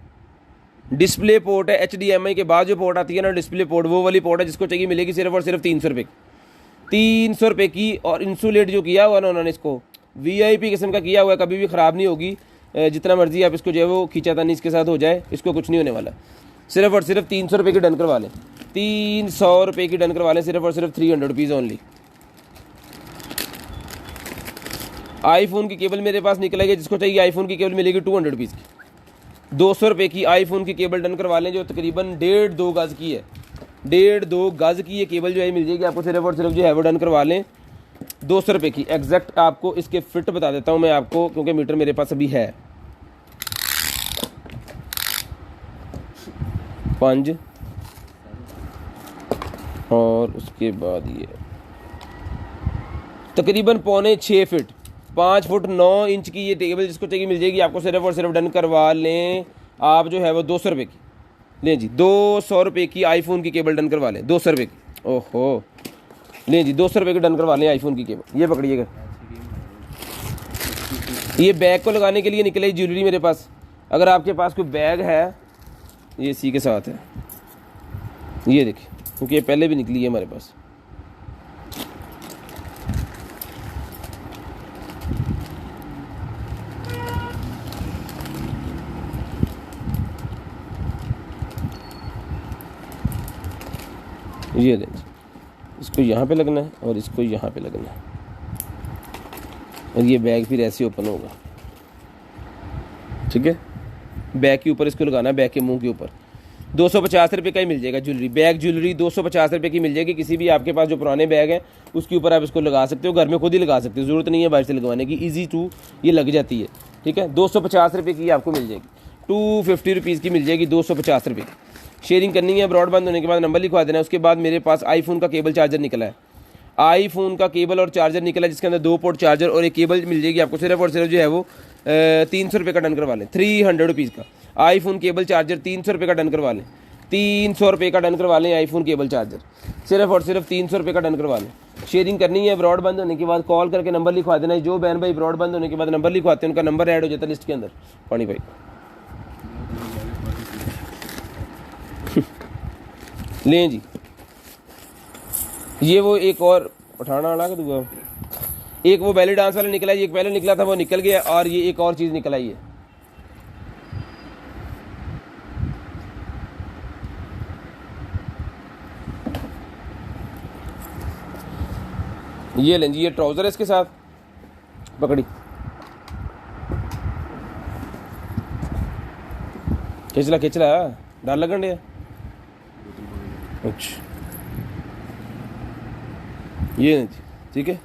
डिस्प्ले पोर्ट है, HDMI के बाद जो पोर्ट आती है ना डिस्प्ले पोर्ट, वो वाली पोर्ट है। जिसको चाहिए मिलेगी सिर्फ और सिर्फ 300 रुपये की। 300 रुपये की। और इंसुलेट जो किया हुआ ना उन्होंने, इसको VIP किस्म का किया हुआ है, कभी भी ख़राब नहीं होगी। जितना मर्जी आप इसको जो है वो खींचातानी इसके साथ हो जाए, इसको कुछ नहीं होने वाला। सिर्फ और सिर्फ 300 रुपये की डन करवा लें, 300 रुपये की डन करवा लें, सिर्फ और सिर्फ 300 रुपीज़ ओनली। आईफोन की केबल मेरे पास निकलेगी। जिसको चाहिए आईफोन की केबल मिलेगी 200 रुपीज़ की। 200 रुपये की आईफोन की केबल डन करवा लें, जो तकरीबन 1.5-2 गज़ की है। 1.5-2 गज़ की ये केबल जो है मिल जाएगी आपको, सिर्फ और सिर्फ जो है वो डन करवा लें 200 रुपये की। एग्जैक्ट आपको इसके फिट बता देता हूँ मैं आपको, क्योंकि मीटर मेरे पास अभी है। 5 और उसके बाद ये तकरीबन 5.25 फीट, 5 फुट 9 इंच की ये टेबल जिसको चाहिए मिल जाएगी आपको, सिर्फ और सिर्फ डन करवा लें आप जो है वो 200 रुपये की। लें जी, 200 रुपये की आईफोन की केबल डन करवा लें, 200 रुपये की। ओहो, ले जी 200 रुपये की डन करवा लें आईफोन की केबल। ये पकड़िएगा, ये बैग को लगाने के लिए निकले ज्वेलरी मेरे पास। अगर आपके पास कोई बैग है, ये इसी के साथ है, ये देखिए, क्योंकि ये पहले भी निकली है हमारे पास। ये लें, इसको यहाँ पे लगना है और इसको यहाँ पे लगना है, और ये बैग फिर ऐसे ओपन होगा। ठीक है, बैग के ऊपर इसको लगाना है, बैग के मुंह के ऊपर। 250 रुपये का ही मिल जाएगा ज्वेलरी, बैग ज्वेलरी 250 रुपये की मिल जाएगी। किसी भी आपके पास जो पुराने बैग हैं उसके ऊपर आप इसको लगा सकते हो, घर में खुद ही लगा सकते हो, ज़रूरत नहीं है बाहर से लगवाने की, ईजी टू ये लग जाती है। ठीक है, 250 रुपये की आपको मिल जाएगी, 250 रुपीज़ की मिल जाएगी, 250 रुपये की। शेयरिंग करनी है, ब्रॉडबैंड होने के बाद नंबर लिखवा देना है। उसके बाद मेरे पास आईफोन का केबल चार्जर निकला है, आईफोन का केबल और चार्जर निकला है, जिसके अंदर 2 पोर्ट चार्जर और एक केबल मिल जाएगी आपको। सिर्फ और सिर्फ जो है वो 300 रुपये का डन करवा लें, 300 रुपीज़ का आईफोन केबल चार्जर 300 रुपये का डन करवा लें, 300 रुपये का डन करवा लें आईफोन केबल चार्जर, सिर्फ और सिर्फ 300 रुपये का डन करवा लें। शेयरिंग करनी है, ब्रॉडबैंड होने के बाद कॉल करके नंबर लिखवा देना है। जो बहन भाई ब्रॉडबैंड होने के बाद नंबर लिखवाते हैं उनका नंबर ऐड हो जाता है लिस्ट के अंदर। पानी भाई लें जी, ये वो एक और उठाना आना का दूंगा, एक वो बैली डांस वाला निकला है, एक पहले निकला था वो निकल गया, और ये एक और चीज़ निकल आई है। ये लें जी, ये ट्राउज़र है इसके साथ, पकड़ी खिंचला खिंचला डर लगन डे। अच्छा, ये नहीं, ठीक है,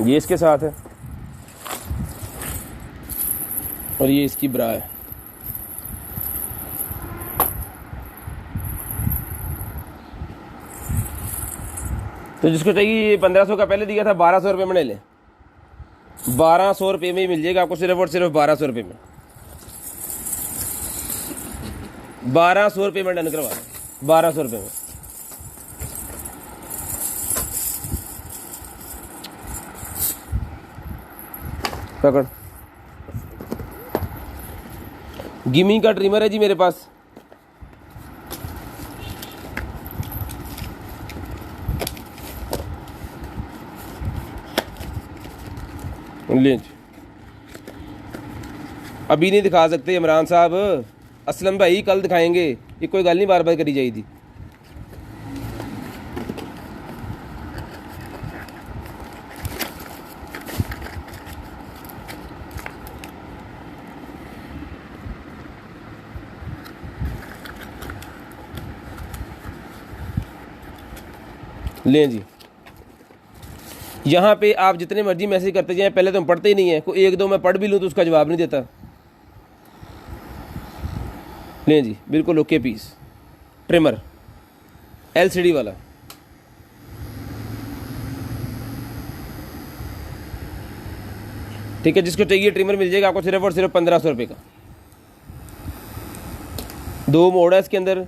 ये इसके साथ है, और ये इसकी ब्रा है। तो जिसको चाहिए, ये 1500 का पहले दिया था, 1200 रुपये में ले लें, 1200 रुपये में ही मिल जाएगा आपको, सिर्फ और सिर्फ 1200 रुपये में, 1200 रुपये में डन करवा, 1200 रुपये में। पकड़, गिमी का ट्रिमर है जी मेरे पास, ले अभी नहीं दिखा सकते इमरान साहब, असलम भाई कल दिखाएंगे, ये कोई गल नहीं बार बार करी जाई थी। लें जी, यहाँ पे आप जितने मर्जी मैसेज करते जाएं, पहले तो हम पढ़ते ही नहीं है, कोई एक दो मैं पढ़ भी लूँ तो उसका जवाब नहीं देता। लें जी, बिल्कुल ओके पीस ट्रिमर LCD वाला, ठीक है, जिसको चाहिए ट्रिमर मिल जाएगा आपको सिर्फ और सिर्फ 1500 रुपये का। 2 मोड है इसके अंदर,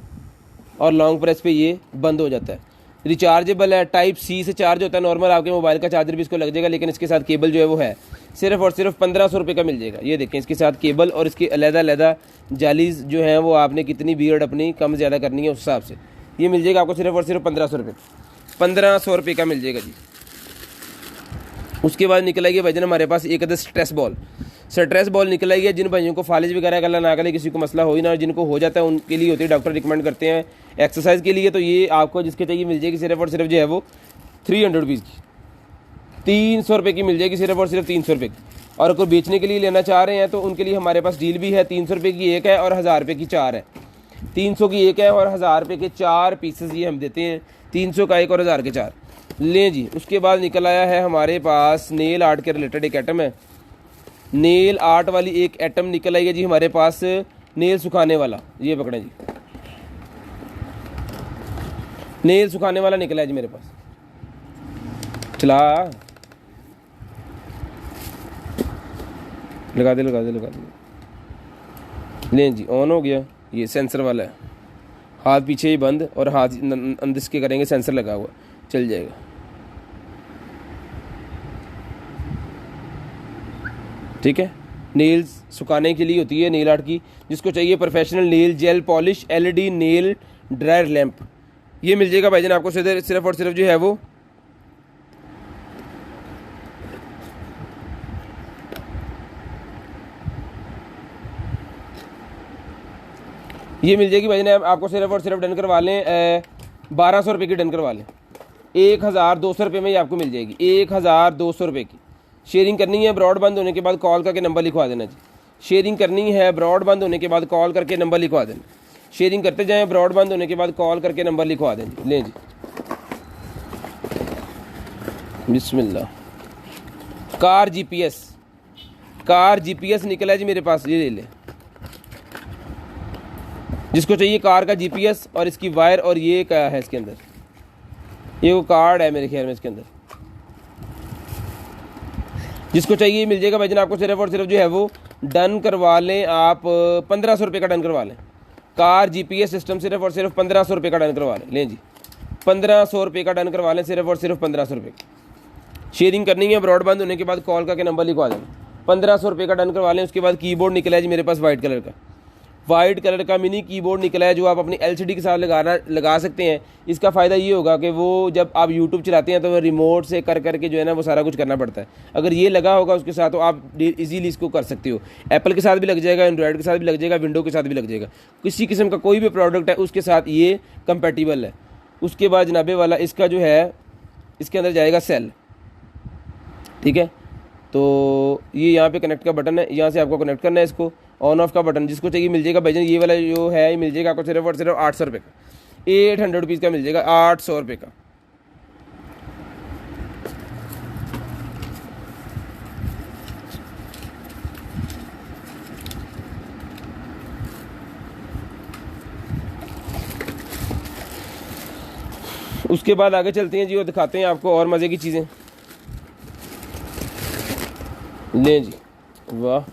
और लॉन्ग प्रेस पे ये बंद हो जाता है। रिचार्जेबल है, टाइप C से चार्ज होता है, नॉर्मल आपके मोबाइल का चार्जर भी इसको लग जाएगा, लेकिन इसके साथ केबल जो है वो है, सिर्फ और सिर्फ 1500 रुपये का मिल जाएगा। ये देखें, इसके साथ केबल और इसकी अलग-अलग जालीज जो हैं वो आपने कितनी बियर्ड अपनी कम ज़्यादा करनी है उस हिसाब से ये मिल जाएगा आपको सिर्फ और सिर्फ 1500 रुपये, 1500 रुपये का मिल जाएगा जी। उसके बाद निकल आई है भाईजान हमारे पास एक स्ट्रेस बॉल निकल आई है। जिन भाइयों को फालिज वगैरह का ना करे, किसी को मसला हो ही ना, जिनको हो जाता है उनके लिए होती है, डॉक्टर रिकमेंड करते हैं एक्सरसाइज के लिए। तो ये आपको जिसके चाहिए मिल जाएगी सिर्फ और सिर्फ जो है वो 300 रुपीज़ की, 300 रुपये की मिल जाएगी, सिर्फ और सिर्फ 300 रुपये की। और अगर बेचने के लिए लेना चाह रहे हैं तो उनके लिए हमारे पास डील भी है, 300 रुपये की एक है और 1000 रुपये की 4 है। 300 की एक है और 1000 रुपये के 4 पीसेस ये हम देते हैं, 300 का एक और 1000 के 4 लें जी। उसके बाद निकल आया है हमारे पास नेल आर्ट के रिलेटेड एक आइटम है, नेल आर्ट वाली एक आइटम निकल आई है जी हमारे पास, नेल सुखाने वाला। ये पकड़ें जी, नेल सुखाने वाला निकला है जी मेरे पास, चला लगा दे। लें जी, ऑन हो गया। ये सेंसर वाला है, हाथ पीछे ही बंद और हाथ अंदर इसके करेंगे, सेंसर लगा हुआ, चल जाएगा। ठीक है। नेल्स सुखाने के लिए होती है नेल आर्ट की, जिसको चाहिए professional nail gel polish LED nail dryer lamp, ये मिल जाएगा भाईजान आपको सिर्फ और सिर्फ जो है वो ये मिल जाएगी भाईजान आपको सिर्फ और सिर्फ डन करवा लें 1200 रुपये की डन करवा लें, 1200 रुपये में ही आपको मिल जाएगी, 1200 रुपये की। शेयरिंग करनी है, ब्रॉडबैंड होने के बाद कॉल करके नंबर लिखवा देना जी। शेयरिंग करनी है, ब्रॉडबैंड होने के बाद कॉल करके नंबर लिखवा देना। शेयरिंग करते जाएं, ब्रॉडबैंड होने के बाद कॉल करके नंबर लिखवा दें जी। लें जी, बिस्मिल्लाह। कार जीपीएस निकला है जी मेरे पास, ये ले लें। जिसको चाहिए कार का जीपीएस और इसकी वायर, और ये क्या है इसके अंदर, ये वो कार्ड है मेरे ख्याल में इसके अंदर। जिसको चाहिए मिल जाएगा भाईजान आपको सिर्फ और सिर्फ जो है वो डन करवा लें आप 1500 रुपये का डन करवा लें। कार जीपीएस सिस्टम सिर्फ और सिर्फ 1500 रुपये का डन करवा लें। लें जी, 1500 रुपये का डन करवा लें, सिर्फ और सिर्फ 1500 रुपये। शेयरिंग करनी है, ब्रॉडबैंड होने के बाद कॉल करके नंबर लिखवा दें। 1500 रुपये का डन करवा लें। उसके बाद कीबोर्ड निकला है जी मेरे पास वाइट कलर का मिनी कीबोर्ड निकला है, जो आप अपनी एलसीडी के साथ लगा सकते हैं। इसका फ़ायदा ये होगा कि वो जब आप यूट्यूब चलाते हैं तो वो रिमोट से कर करके जो है ना वो सारा कुछ करना पड़ता है। अगर ये लगा होगा उसके साथ तो आप इजीली इसको कर सकते हो। एप्पल के साथ भी लग जाएगा, एंड्रॉयड के साथ भी लग जाएगा, विंडो के साथ भी लग जाएगा। किसी किस्म का कोई भी प्रोडक्ट है उसके साथ ये कंपेटिबल है। उसके बाद जनाबे वाला इसका जो है इसके अंदर जाएगा सेल। ठीक है, तो ये यहाँ पे कनेक्ट का बटन है, यहाँ से आपको कनेक्ट करना है इसको। ऑन ऑफ का बटन जिसको चाहिए मिल जाएगा भाईजान, ये वाला जो है ये मिल जाएगा आपको सिर्फ और सिर्फ 800 रुपये का, 800 रुपीज़ का मिल जाएगा, 800 रुपये का। उसके बाद आगे चलते हैं जी और दिखाते हैं आपको और मज़े की चीज़ें। लें जी, वाह,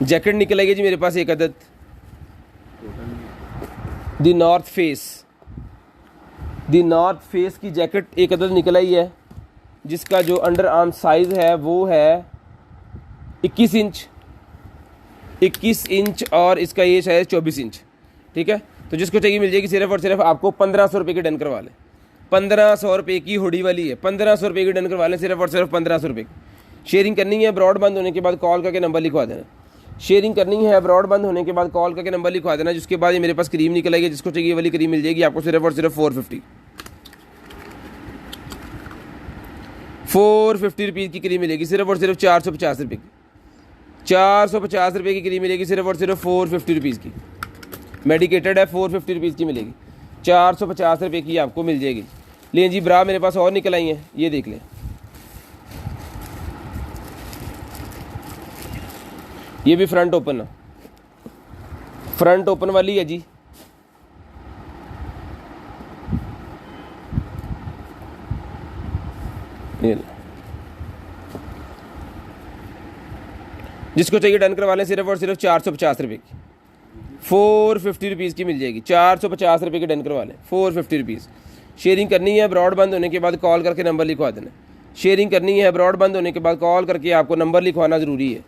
जैकेट निकल आएगी जी मेरे पास एक अदद, दी नॉर्थ फेस की जैकेट एक अदद निकल आई है, जिसका जो अंडर आर्म साइज़ है वो है 21 इंच और इसका ये शायद 24 इंच। ठीक है, तो जिसको चाहिए मिल जाएगी सिर्फ और सिर्फ आपको 1500 रुपये की डन करवा लें। 1500 रुपये की हुडी वाली है, 1500 रुपये की डन करवा लें, सिर्फ और सिर्फ 1500 रुपये की। शेयरिंग करनी है, ब्रॉडबैंड होने के बाद कॉल करके नंबर लिखवा देना। शेयरिंग करनी है, ब्रॉडबैंड होने के बाद कॉल करके नंबर लिखवा देना। जिसके बाद ये मेरे पास क्रीम निकल आएगी, जिसको चाहिए वाली क्रीम मिल जाएगी आपको सिर्फ और सिर्फ 450 रुपीज़ की क्रीम मिलेगी, सिर्फ और सिर्फ 450 रुपये की। 450 रुपये की क्रीम मिलेगी, सिर्फ और सिर्फ 450 रुपीज़ की। मेडिकेटेड है, 450 रुपीज़ की मिलेगी, 450 रुपये की आपको मिल जाएगी। लें जी, ब्रा मेरे पास और निकल आई हैं, ये देख लें। ये भी फ्रंट ओपन वाली है जी। जिसको चाहिए डन करवा लें, सिर्फ और सिर्फ 450 रुपये की, 450 रुपीज़ की मिल जाएगी। 450 रुपये की डन करवा लें, 450 रुपीज़। शेयरिंग करनी है, ब्रॉडबैंड होने के बाद कॉल करके नंबर लिखवा देना। शेयरिंग करनी है, ब्रॉडबैंड होने के बाद कॉल करके आपको नंबर लिखवाना ज़रूरी है।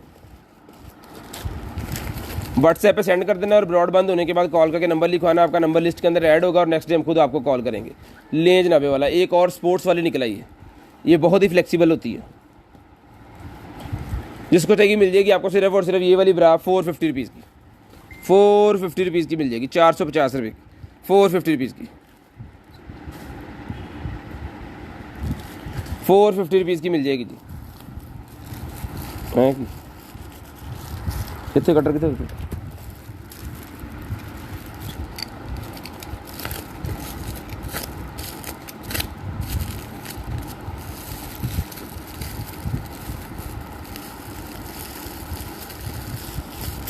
व्हाट्सएप पे सेंड कर देना और ब्रॉडबैंड होने के बाद कॉल करके नंबर लिखवाना। आपका नंबर लिस्ट के अंदर ऐड होगा और नेक्स्ट डे हम खुद आपको कॉल करेंगे। ले जनाबे वाला एक और स्पोर्ट्स वाली निकल आई है, ये बहुत ही फ्लेक्सिबल होती है। जिसको चाहिए मिल जाएगी आपको सिर्फ और सिर्फ ये वाली ब्रा 450 रुपीज़ की, 450 रुपीज़ की मिल जाएगी, 450 रुपये की, 450 रुपीज़ की, 450 रुपीज़ की मिल जाएगी जी। कितने कटर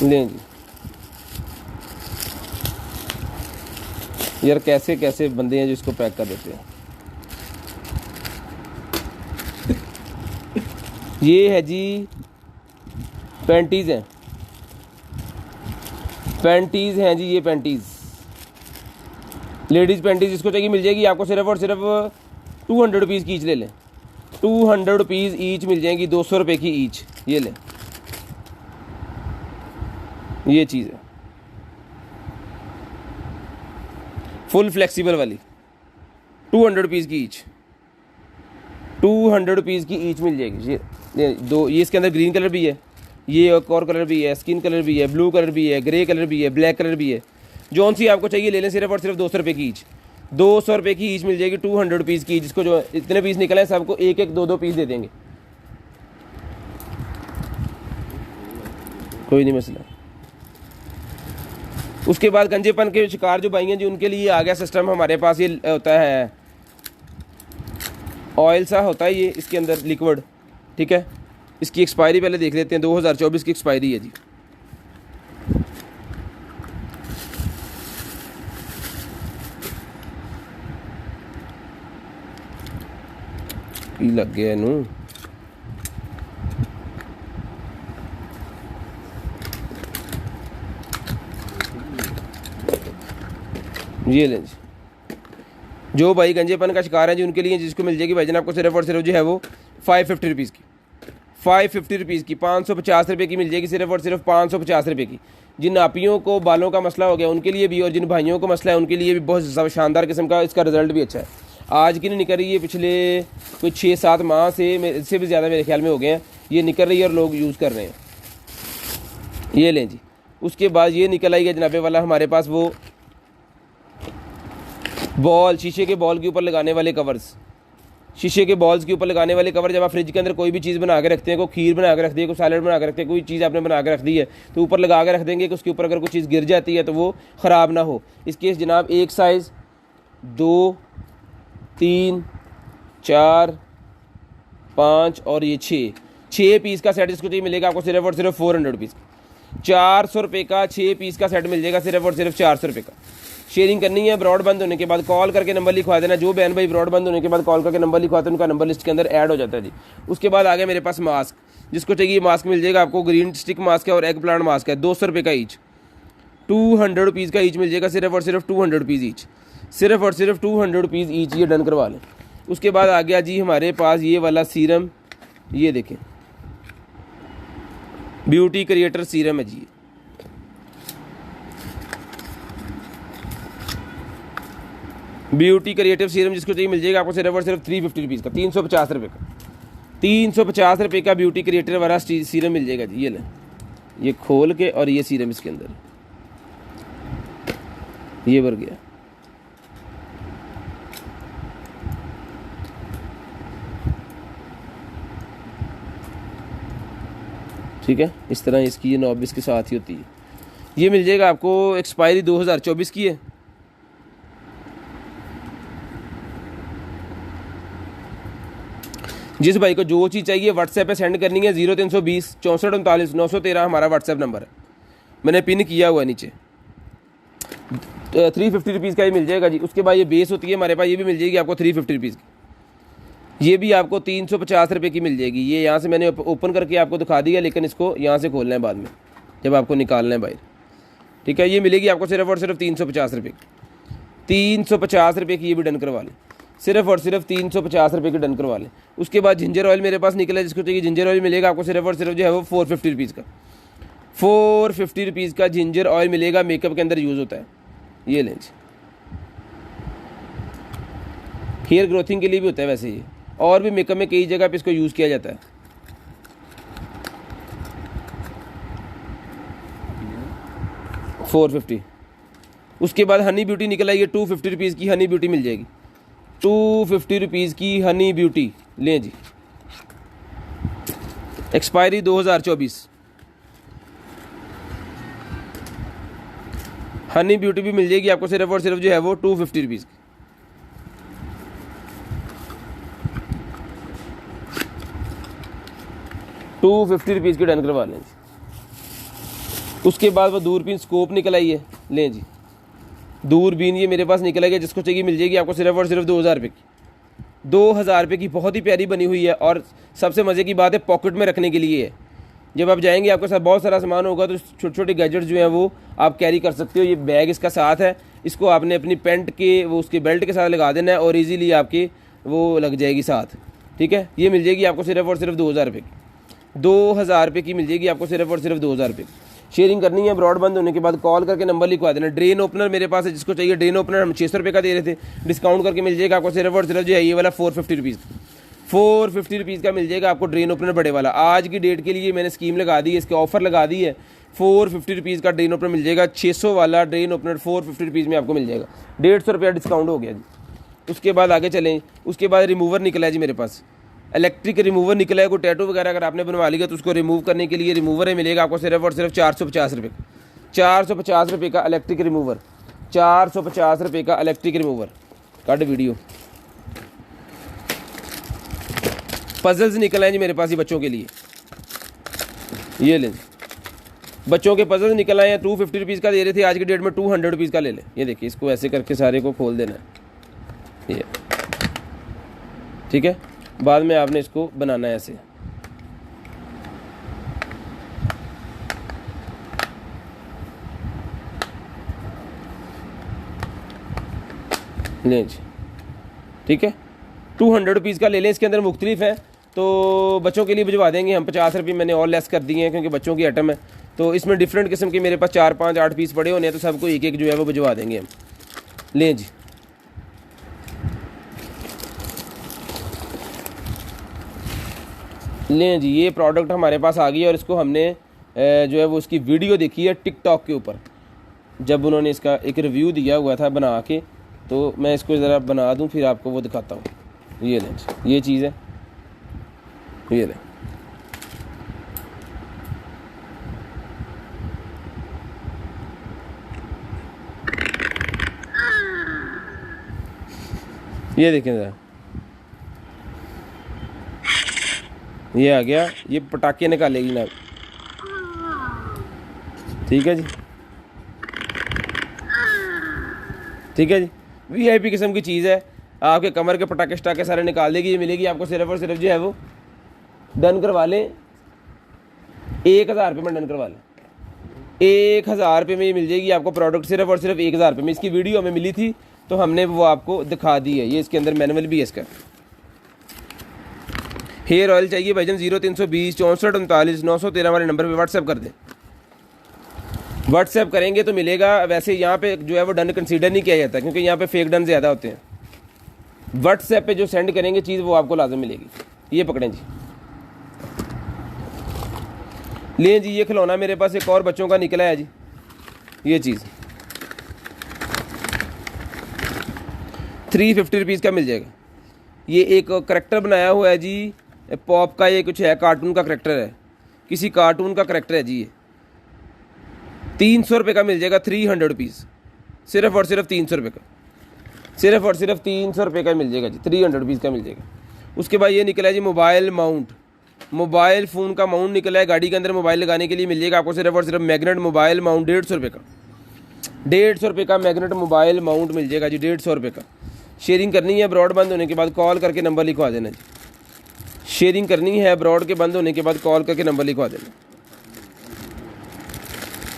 लें जी। यार कैसे कैसे बंदे हैं जो इसको पैक कर देते हैं। ये है जी पैंटीज़ हैं, पैंटीज़ हैं जी, ये पैंटीज़ लेडीज़ पैंटीज़ जिसको चाहिए मिल जाएगी आपको सिर्फ और सिर्फ 200 रुपीज़ की ईच ले लें। 200 रुपीज़ ईच मिल जाएंगी, 200 रुपये की ईच। ये लें, ये चीज़ है फुल फ्लेक्सिबल वाली, 200 रुपीज़ की ईच। 200 रुपीज़ की ईच मिल जाएगी। ये दो, ये इसके अंदर ग्रीन कलर भी है, ये एक और कलर भी है, स्किन कलर भी है, ब्लू कलर भी है, ग्रे कलर भी है, ब्लैक कलर भी है। जौन सी आपको चाहिए ले लें, सिर्फ और सिर्फ 200 रुपये की ईच। 200 रुपये की ईच मिल जाएगी, 200 रुपीज़ की। जिसको जो इतने पीस निकले हैं सबको एक एक दो पीस दे देंगे, कोई नहीं मसला। उसके बाद गंजेपन के शिकार जो भाई हैं जी, उनके लिए आ गया सिस्टम हमारे पास। ये होता है ऑयल सा होता है ये, इसके अंदर लिक्विड, ठीक है। इसकी एक्सपायरी पहले देख लेते हैं, 2024 की एक्सपायरी है जी। लग गया नू, ये लें जी। जो भाई गंजेपन का शिकार है जी, उनके लिए जिसको मिल जाएगी भाईजान आपको सिर्फ और सिर्फ जो है वो 550 रुपीज़ की, 550 रुपीज़ की, 550 रुपये की मिल जाएगी सिर्फ और सिर्फ 550 रुपये की। जिन नापियों को बालों का मसला हो गया उनके लिए भी, और जिन भाइयों को मसला है उनके लिए भी बहुत शानदार किस्म का इसका रिजल्ट भी अच्छा है। आज की नहीं निकल रही है, पिछले कोई 6-7 माह से, इससे भी ज़्यादा मेरे ख्याल में हो गए हैं, ये निकल रही है और लोग यूज़ कर रहे हैं। ये लें जी। उसके बाद ये निकल आई है जनाबे वाला हमारे पास वो बॉल, शीशे के बॉल के ऊपर लगाने वाले कवर्स, शीशे के बॉल्स के ऊपर लगाने वाले कवर। जब आप फ्रिज के अंदर कोई भी चीज़ बना के रखते हैं, कोई खीर बना के रखती है, कोई सैलड बना के रखते हैं, कोई चीज़ आपने बना के रख दी है, तो ऊपर लगा के रख देंगे कि उसके ऊपर अगर कोई चीज़ गिर जाती है तो वो ख़राब ना हो। इसके जनाब एक साइज़, 2, 3, 4, 5 और ये 6 पीस का सेट इसको चाहिए मिलेगा आपको सिर्फ और सिर्फ 400 रुपीज़ का। 400 रुपये का 6 पीस का सेट मिल जाएगा सिर्फ और सिर्फ 400 रुपये का। शेयरिंग करनी है, ब्रॉड बंद होने के बाद कॉल करके नंबर लिखवा देना। जो बहन भाई ब्रॉड बंद होने के बाद कॉल करके नंबर लिखवाते हैं उनका नंबर लिस्ट के अंदर ऐड हो जाता है जी। उसके बाद आ गया मेरे पास मास्क, जिसको चाहिए मास्क मिल जाएगा आपको। ग्रीन स्टिक मास्क है और एग प्लांट मास्क है, 200 रुपये का ईच, 200 रुपीज़ का ईच मिल जाएगा सिर्फ और सिर्फ 200 रुपीज़ ईच, सिर्फ और सिर्फ 200 रुपीज़ ईच। ये डन करवा लें। उसके बाद आ गया जी हमारे पास ये वाला सीरम, ये देखें, ब्यूटी क्रिएटर सीरम है जी। ब्यूटी क्रिएटिव सीरम जिसको चाहिए मिल जाएगा आपको सिर्फ और सिर्फ 350 रुपीज़ का, 350 रुपये का, 350 रुपये का ब्यूटी क्रिएटर वाला सीरम मिल जाएगा जी। ये लें, ये खोल के, और ये सीरम इसके अंदर, ये भर गया। ठीक है, इस तरह इसकी ये नॉब इसके साथ ही होती है। ये मिल जाएगा आपको, एक्सपायरी 2024 की है। जिस भाई को जो चीज़ चाहिए व्हाट्सएप पे सेंड करनी है, 0320 64 39 913 हमारा व्हाट्सएप नंबर है, मैंने पिन किया हुआ है नीचे। 350 रुपीज़ का ही मिल जाएगा जी। उसके बाद ये बेस होती है हमारे पास, ये भी मिल जाएगी आपको 350 रुपीज़ की। ये भी आपको 350 रुपये की मिल जाएगी। ये यहाँ से मैंने ओपन करके आपको दिखा दिया, लेकिन इसको यहाँ से खोलना है बाद में जब आपको निकालना है बाहर। ठीक है, ये मिलेगी आपको सिर्फ और सिर्फ 350 रुपये की, 350 रुपये की। ये भी डन करवा लें, सिर्फ और सिर्फ 350 रुपये की डन करवा लें। उसके बाद जिंजर ऑयल मेरे पास निकला है, जिसको चाहिए जिंजर ऑयल मिलेगा आपको सिर्फ और सिर्फ जो है वो 450 रुपीज़ का, 450 रुपीज़ का जिंजर ऑयल मिलेगा। मेकअप के अंदर यूज़ होता है। ये लें, हेयर ग्रोथिंग के लिए भी होता है वैसे ये, और भी मेकअप में कई जगह पे इसको यूज़ किया जाता है। $450। उसके बाद हनी ब्यूटी निकल आई है, 250 रुपीज़ की हनी ब्यूटी मिल जाएगी, 250 रुपीज़ की हनी ब्यूटी। लें जी, एक्सपायरी 2024। हनी ब्यूटी भी मिल जाएगी आपको सिर्फ और सिर्फ जो है वो 250 रुपीज़ की। ₹250 की डन करवा लें जी। उसके बाद वो दूरबीन स्कोप निकल आई है, लें जी, दूरबीन ये मेरे पास निकल आई है, जिसको चाहिए मिल जाएगी आपको सिर्फ और सिर्फ 2000 रुपये की, 2000 रुपये की। बहुत ही प्यारी बनी हुई है, और सबसे मज़े की बात है पॉकेट में रखने के लिए है। जब आप जाएंगे आपके साथ बहुत सारा सामान होगा तो छोटे छोटे गैजेट्स जो हैं वो आप कैरी कर सकते हो। ये बैग इसका साथ है, इसको आपने अपनी पैंट के वो उसके बेल्ट के साथ लगा देना है और इजीली आपके वो लग जाएगी साथ। ठीक है, ये मिल जाएगी आपको सिर्फ और सिर्फ 2000 रुपये की, 2000 रुपये की मिल जाएगी आपको सिर्फ और सिर्फ 2000 रुपये। शेयरिंग करनी है, ब्रॉड बंद होने के बाद कॉल करके नंबर लिखवा देना। ड्रेन ओपनर मेरे पास है, जिसको चाहिए ड्रेन ओपनर हम 600 रुपये का दे रहे थे, डिस्काउंट करके मिल जाएगा आपको सिर्फ और सिर्फ जो है ये वाला 450 रुपीज़, 450 रुपीज़ का मिल जाएगा आपको ड्रेन ओपनर बड़े वाला। आज की डेट के लिए मैंने स्कीम लगा दी है, इसके ऑफर लगा दी है, 450 रुपीज़ का ड्रेन ओपनर मिल जाएगा। 600 वाला ड्रेन ओपनर 450 रुपीज़ में आपको मिल जाएगा, 150 रुपया डिस्काउंट हो गया जी। उसके बाद आगे चलें, उसके बाद रिमूवर निकला है जी मेरे पास, इलेक्ट्रिक रिमूवर निकला है। कोई टैटू वगैरह अगर आपने बनवा लिया तो उसको रिमूव करने के लिए रिमूवर है, मिलेगा आपको सिर्फ और सिर्फ 450 रुपये, 450 रुपये का इलेक्ट्रिक रिमूवर, 450 रुपये का electric remover. Cut video. Puzzles निकल आए जी मेरे पास ये बच्चों के लिए, ये लें बच्चों के पजल्स निकल आए हैं। 250 रुपीज़ का दे रहे थे, आज की डेट में 200 रुपीज़ का ले लें। ये देखिए, इसको ऐसे करके सारे को खोल देना है, ये ठीक है। बाद में आपने इसको बनाना है ऐसे, लें जी, ठीक है। 200 रुपीज़ का ले लें, इसके अंदर मुख्तलिफ है, तो बच्चों के लिए भिजवा देंगे हम। 50 रुपये मैंने और लेस कर दिए हैं क्योंकि बच्चों की आइटम है, तो इसमें डिफरेंट किस्म के मेरे पास 4, 5, 8 पीस पड़े होने हैं, तो सबको एक एक जो है वो भिजवा देंगे हम। लें जी, लें जी, ये प्रोडक्ट हमारे पास आ गई है और इसको हमने जो है वो उसकी वीडियो देखी है टिकटॉक के ऊपर, जब उन्होंने इसका एक रिव्यू दिया हुआ था बना के, तो मैं इसको ज़रा बना दूं फिर आपको वो दिखाता हूँ। ये लें, ये चीज़ है, ये लें, ये देखें ज़रा, ये आ गया, ये पटाखे निकालेगी ना, ठीक है जी, ठीक है जी। वीआईपी किस्म की चीज़ है, आपके कमर के पटाखे शटाखे सारे निकाल देगी। ये मिलेगी आपको सिर्फ और सिर्फ जो है वो डन करवा लें 1000 रुपये में, डन करवा लें 1000 रुपये में ये मिल जाएगी आपको प्रोडक्ट, सिर्फ और सिर्फ 1000 रुपये में। इसकी वीडियो हमें मिली थी तो हमने वो आपको दिखा दी है, ये इसके अंदर मैनुअल भी है इसका। हेयर ऑयल चाहिए भाईजान 0320 64 39 913 वाले नंबर पे व्हाट्सएप कर दें। व्हाट्सएप करेंगे तो मिलेगा। वैसे यहाँ पे जो है वो डन कंसीडर नहीं किया जाता क्योंकि यहाँ पे फेक डन ज़्यादा होते हैं। व्हाट्सएप पे जो सेंड करेंगे चीज़ वो आपको लाजम मिलेगी। ये पकड़ें जी, लें जी, ये खिलौना मेरे पास एक और बच्चों का निकला है जी, ये चीज़ 350 रुपीज़ का मिल जाएगा। ये एक करैक्टर बनाया हुआ है जी, पॉप का, ये कुछ है, कार्टून का करैक्टर है, किसी कार्टून का करैक्टर है जी। ये 300 रुपये का मिल जाएगा, 300 रुपीज़, सिर्फ और सिर्फ 300 रुपये का, सिर्फ और सिर्फ 300 रुपये का मिल जाएगा जी, 300 रुपीज़ का मिल जाएगा। उसके बाद ये निकला है जी मोबाइल माउंट, मोबाइल फ़ोन का माउंट निकला है, गाड़ी के अंदर मोबाइल लगाने के लिए मिल जाएगा आपको सिर्फ और सिर्फ मैग्नेट मोबाइल माउंट 150 रुपये का, 150 रुपये का मैग्नेट मोबाइल माउंट मिल जाएगा जी, 150 रुपये का। शेयरिंग करनी है, ब्रॉड बंद होने के बाद कॉल करके नंबर लिखवा देना जी। शेयरिंग करनी है, ब्रॉड के बंद होने के बाद कॉल करके नंबर लिखवा देना।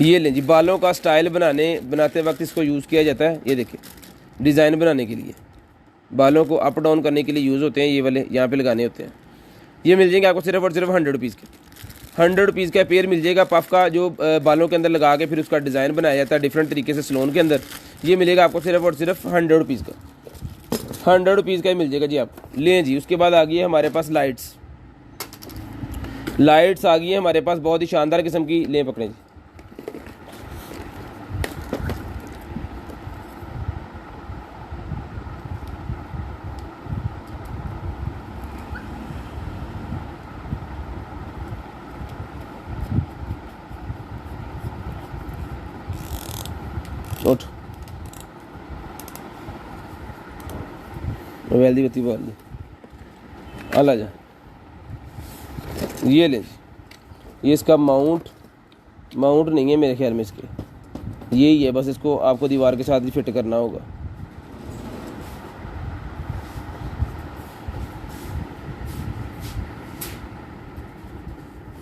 ये लें जी, बालों का स्टाइल बनाते वक्त इसको यूज़ किया जाता है। ये देखिए, डिज़ाइन बनाने के लिए, बालों को अप डाउन करने के लिए यूज़ होते हैं, ये वाले यहाँ पे लगाने होते हैं। ये मिल जाएंगे आपको सिर्फ और सिर्फ 100 रुपीज़ के, 100 रुपीज़ का पेयर मिल जाएगा पफ का, जो बालों के अंदर लगा के फिर उसका डिज़ाइन बनाया जाता है डिफरेंट तरीके से सलोन के अंदर। ये मिलेगा आपको सिर्फ और सिर्फ 100 रुपीज़ का, 100 रुपीज़ का ही मिल जाएगा जी आप। लें जी, उसके बाद आ गई है हमारे पास लाइट्स, लाइट्स आ गई है हमारे पास बहुत ही शानदार किस्म की। लें पकड़ें जी, उठ मोबाइल दी बत्ती बाल दी, आला जा। ये ले जी, ये इसका माउंट नहीं है मेरे ख्याल में, इसके यही है बस, इसको आपको दीवार के साथ ही फिट करना होगा।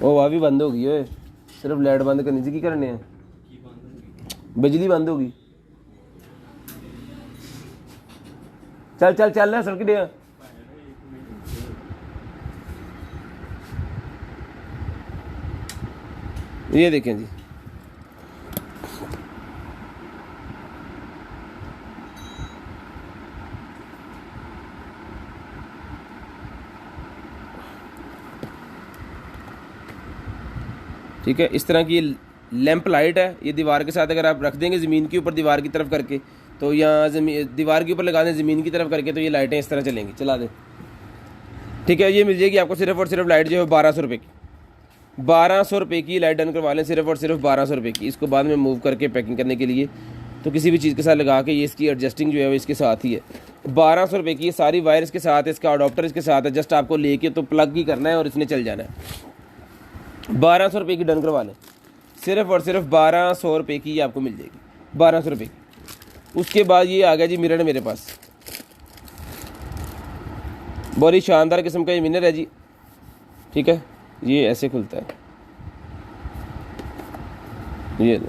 ओ वाह भी बंद होगी ओए, सिर्फ लाइट बंद करनी सी, की करने हैं, बिजली बंद होगी। चल चल चल ना सड़क डे, ये देखें जी, ठीक है। इस तरह की लैंप लाइट है, ये दीवार के साथ अगर आप रख देंगे ज़मीन के ऊपर दीवार की तरफ करके, तो यहाँ दीवार के ऊपर लगा दें ज़मीन की तरफ करके, तो ये लाइटें इस तरह चलेंगी, चला दें, ठीक है। ये मिल जाएगी आपको सिर्फ और सिर्फ लाइट जो है 1200 रुपये की, 1200 रुपये की लाइट डन करवा लें, सिर्फ और सिर्फ 1200 रुपये की। इसको बाद में मूव करके पैकिंग करने के लिए तो किसी भी चीज़ के साथ लगा के, ये इसकी एडजस्टिंग जो है वो इसके साथ ही है। 1200 रुपये की, सारी वायर इसके साथ है, इसका अडोप्टर इसके साथ है, जस्ट आपको लेके तो प्लग ही करना है और इसने चल जाना है। 1200 रुपये की डन करवा लें, सिर्फ और सिर्फ 1200 रुपये की आपको मिल जाएगी, 1200 रुपये की। उसके बाद ये आ गया जी मिरर मेरे पास, बड़ी शानदार किस्म का ये मिरर है जी, ठीक है। ये ऐसे खुलता है, ये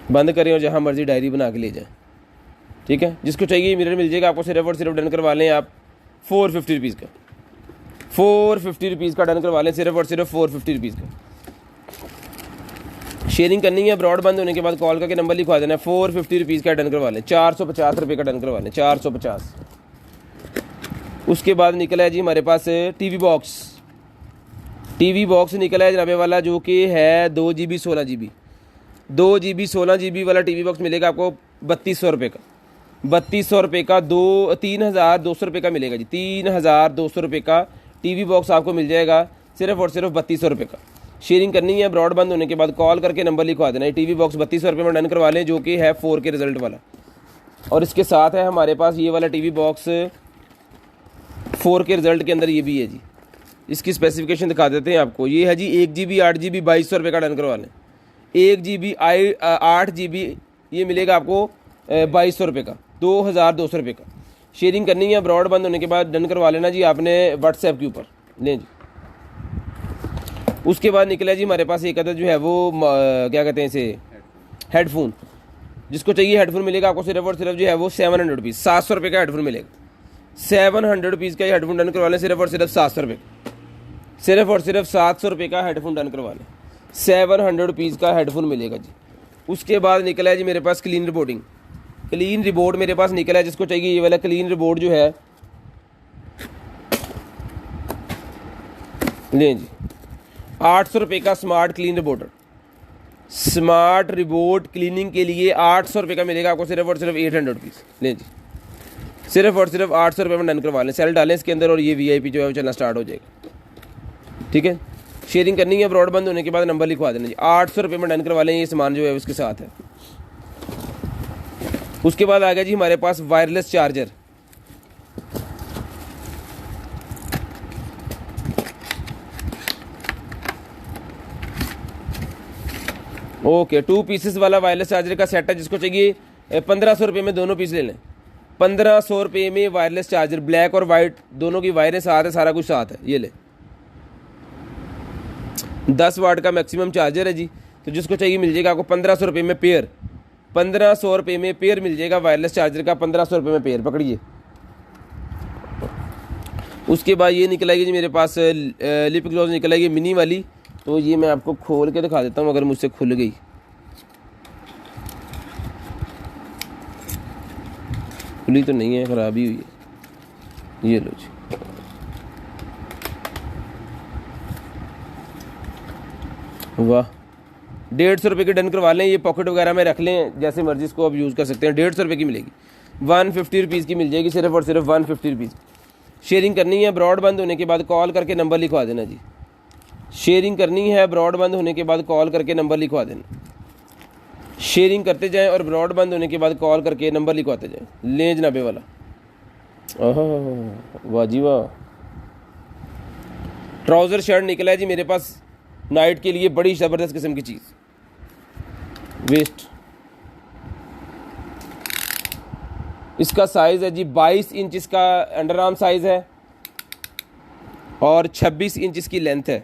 बंद करें और जहाँ मर्जी डायरी बना के ले जाएं, ठीक है। जिसको चाहिए मिरर मिल जाएगा आपको, सिर्फ और सिर्फ डन करवा लें आप 450 रुपीज़ का, 450 रुपीज़ का डन करवा लें, सिर्फ और सिर्फ 450 रुपीज़ का। शेयरिंग करनी है, ब्रॉड बंद होने के बाद कॉल करके नंबर लिखवा देना है, 450 रुपीज़ का डन करवा लें, 450 रुपये का डन करवा लें, 450। उसके बाद निकला है जी हमारे पास टीवी बॉक्स, टीवी बॉक्स निकला है जनाबे वाला, जो कि है 2 GB 16 GB, 2 GB 16 GB वाला टीवी बॉक्स मिलेगा आपको 3200 रुपये का, 3200 रुपये का, 3200 रुपये का मिलेगा जी, 3200 रुपये का टीवी बॉक्स आपको मिल जाएगा, सिर्फ और सिर्फ 3200 रुपये का। शेयरिंग करनी है, ब्रॉड बंद होने के बाद कॉल करके नंबर लिखवा देना है। टीवी बॉक्स 3200 रुपये में डन करवा लें, जो कि है 4K रिजल्ट वाला। और इसके साथ है हमारे पास ये वाला टीवी बॉक्स 4K रिजल्ट के अंदर ये भी है जी, इसकी स्पेसिफिकेशन दिखा देते हैं आपको। ये है जी 1 GB 8 GB 2200 रुपये का डन करवा लें, 1 GB 8 GB ये मिलेगा आपको 2200 रुपये का, 2200 रुपये का। शेयरिंग करनी है, ब्रॉड बंद होने के बाद डन करवा लेना जी आपने व्हाट्सएप के ऊपर, लें जी। उसके बाद निकला जी हमारे पास एक अदद जो है वो क्या कहते हैं इसे, हेडफोन। जिसको चाहिए हेडफोन मिलेगा आपको सिर्फ और सिर्फ जो है वो 700 रुपीज़, 700 रुपये का हेडफोन मिलेगा, 700 रुपीज़ का ये हेडफोन डन करवा लें, सिर्फ और सिर्फ 700 रुपये, सिर्फ और सिर्फ 700 रुपये का हेडफोन डन करवा लें, 700 रुपीज़ का हेडफोन मिलेगा जी। उसके बाद निकला है जी मेरे पास क्लीन रिपोर्टिंग, क्लीन रिपोर्ट मेरे पास निकला है। जिसको चाहिए ये वाला क्लीन रिपोर्ट जो है, लें जी, 800 रुपये का smart clean reporter, smart report cleaning के लिए 800 रुपये का मिलेगा आपको, सिर्फ और सिर्फ 800 रुपीज़, लें जी, सिर्फ और सिर्फ 800 रुपये में डन करवा लें। सेल डालें इसके अंदर और ये VIP जो है वो चलना स्टार्ट हो जाएगा, ठीक है। शेयरिंग करनी है, ब्रॉड बंद होने के बाद नंबर लिखवा देना जी, 800 रुपये में डन करवा लें, ये सामान जो है उसके साथ है। उसके बाद आ गया जी हमारे पास वायरलेस चार्जर, ओके 2 पीसेस वाला वायरलेस चार्जर का सेट है। जिसको चाहिए 1500 रुपये में दोनों पीस ले लें, 1500 रुपये में वायरलेस चार्जर, ब्लैक और वाइट दोनों की वायरें साथ है, सारा कुछ साथ है, ये ले। 10 वाट का मैक्सिमम चार्जर है जी, तो जिसको चाहिए मिल जाएगा आपको 1500 रुपये में पेयर, 1500 रुपये में पेयर मिल जाएगा वायरलेस चार्जर का, 1500 रुपये में पेयर, पकड़िए। उसके बाद ये निकल आएगी जी मेरे पास लिप ग्लॉस निकल आएगी मिनी वाली, तो ये मैं आपको खोल के दिखा देता हूँ अगर मुझसे खुल गई। खुली तो नहीं है, ख़राबी हुई है, ये लो जी। वाह, 150 रुपये की डन करवा लें, ये पॉकेट वगैरह में रख लें, जैसे मर्जी इसको आप यूज़ कर सकते हैं। 150 रुपये की मिलेगी, 150 रुपीज़ की मिल जाएगी, सिर्फ और सिर्फ 150 रुपीज़। शेयरिंग करनी है, ब्रॉड बंद होने के बाद कॉल करके नंबर लिखवा देना जी। शेयरिंग करनी है, ब्रॉड बंद होने के बाद कॉल करके नंबर लिखवा देना। शेयरिंग करते जाएं और ब्रॉड बंद होने के बाद कॉल करके नंबर लिखवाते जाएं। लें जनाबे वाला, वाह जी वाह। ट्राउज़र शर्ट निकला है जी मेरे पास नाइट के लिए, बड़ी ज़बरदस्त किस्म की चीज़, वेस्ट इसका साइज़ है जी 22 इंच इसका अंडर आर्म साइज़ है और 26 इंच इसकी लेंथ है।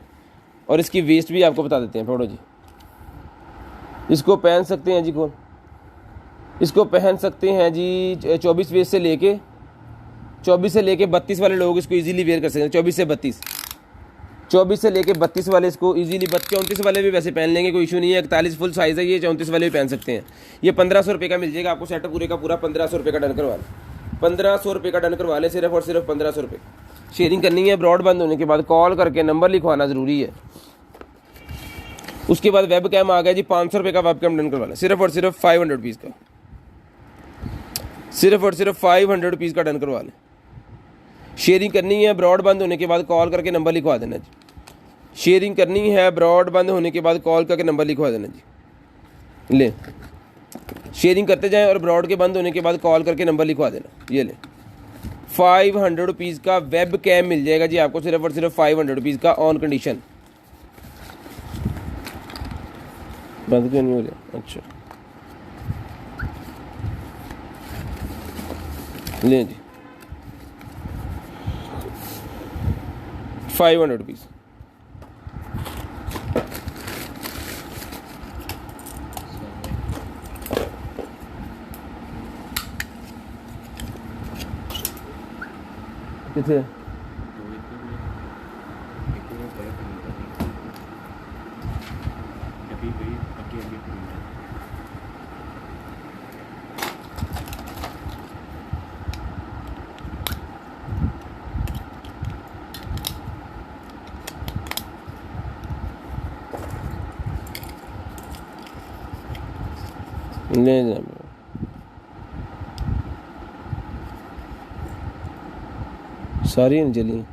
और इसकी वेस्ट भी आपको बता देते हैं, फोटो जी। इसको पहन सकते हैं जी कौन, इसको पहन सकते हैं जी 24 वेस्ट से लेके 32 वाले लोग इसको इजीली वेयर कर सकते हैं। 24 से लेके 32 वाले इसको इजीली, 34 वाले भी वैसे पहन लेंगे, कोई इशू नहीं है। 41 फुल साइज़ है ये, 34 वाले भी पहन सकते हैं। ये 1500 रुपये का मिल जाएगा आपको सेट पूरे का पूरा। 1500 रुपये का डन करवा लें, 1500 रुपये का डन करवा लें, सिर्फ और सिर्फ 1500 रुपये। शेयरिंग करनी है, ब्रॉड बंद होने के बाद कॉल करके नंबर लिखवाना ज़रूरी है। उसके बाद वेब कैम आ गया जी, 500 रुपये का वेब कैम डन करवा लें, सिर्फ और सिर्फ 500 रुपीज़ का, सिर्फ और सिर्फ 500 रुपीज़ का डन करवा लें। शेयरिंग करनी है, ब्रॉड बंद होने के बाद कॉल करके नंबर लिखवा देना जी। शेयरिंग करनी है, ब्रॉड बंद होने के बाद कॉल करके नंबर लिखवा देना जी। ले शेयरिंग करते जाएं और ब्रॉड के बंद होने के बाद कॉल करके नंबर लिखवा देना। ये ले 500 रुपीज़ का वेब कैम मिल जाएगा जी आपको, सिर्फ और सिर्फ 500 रुपीज़ का, ऑन कंडीशन। बंद क्यों नहीं हो रहा? अच्छा ले जी 500 रुपीज़। कितने ले जा सारी नहीं चली,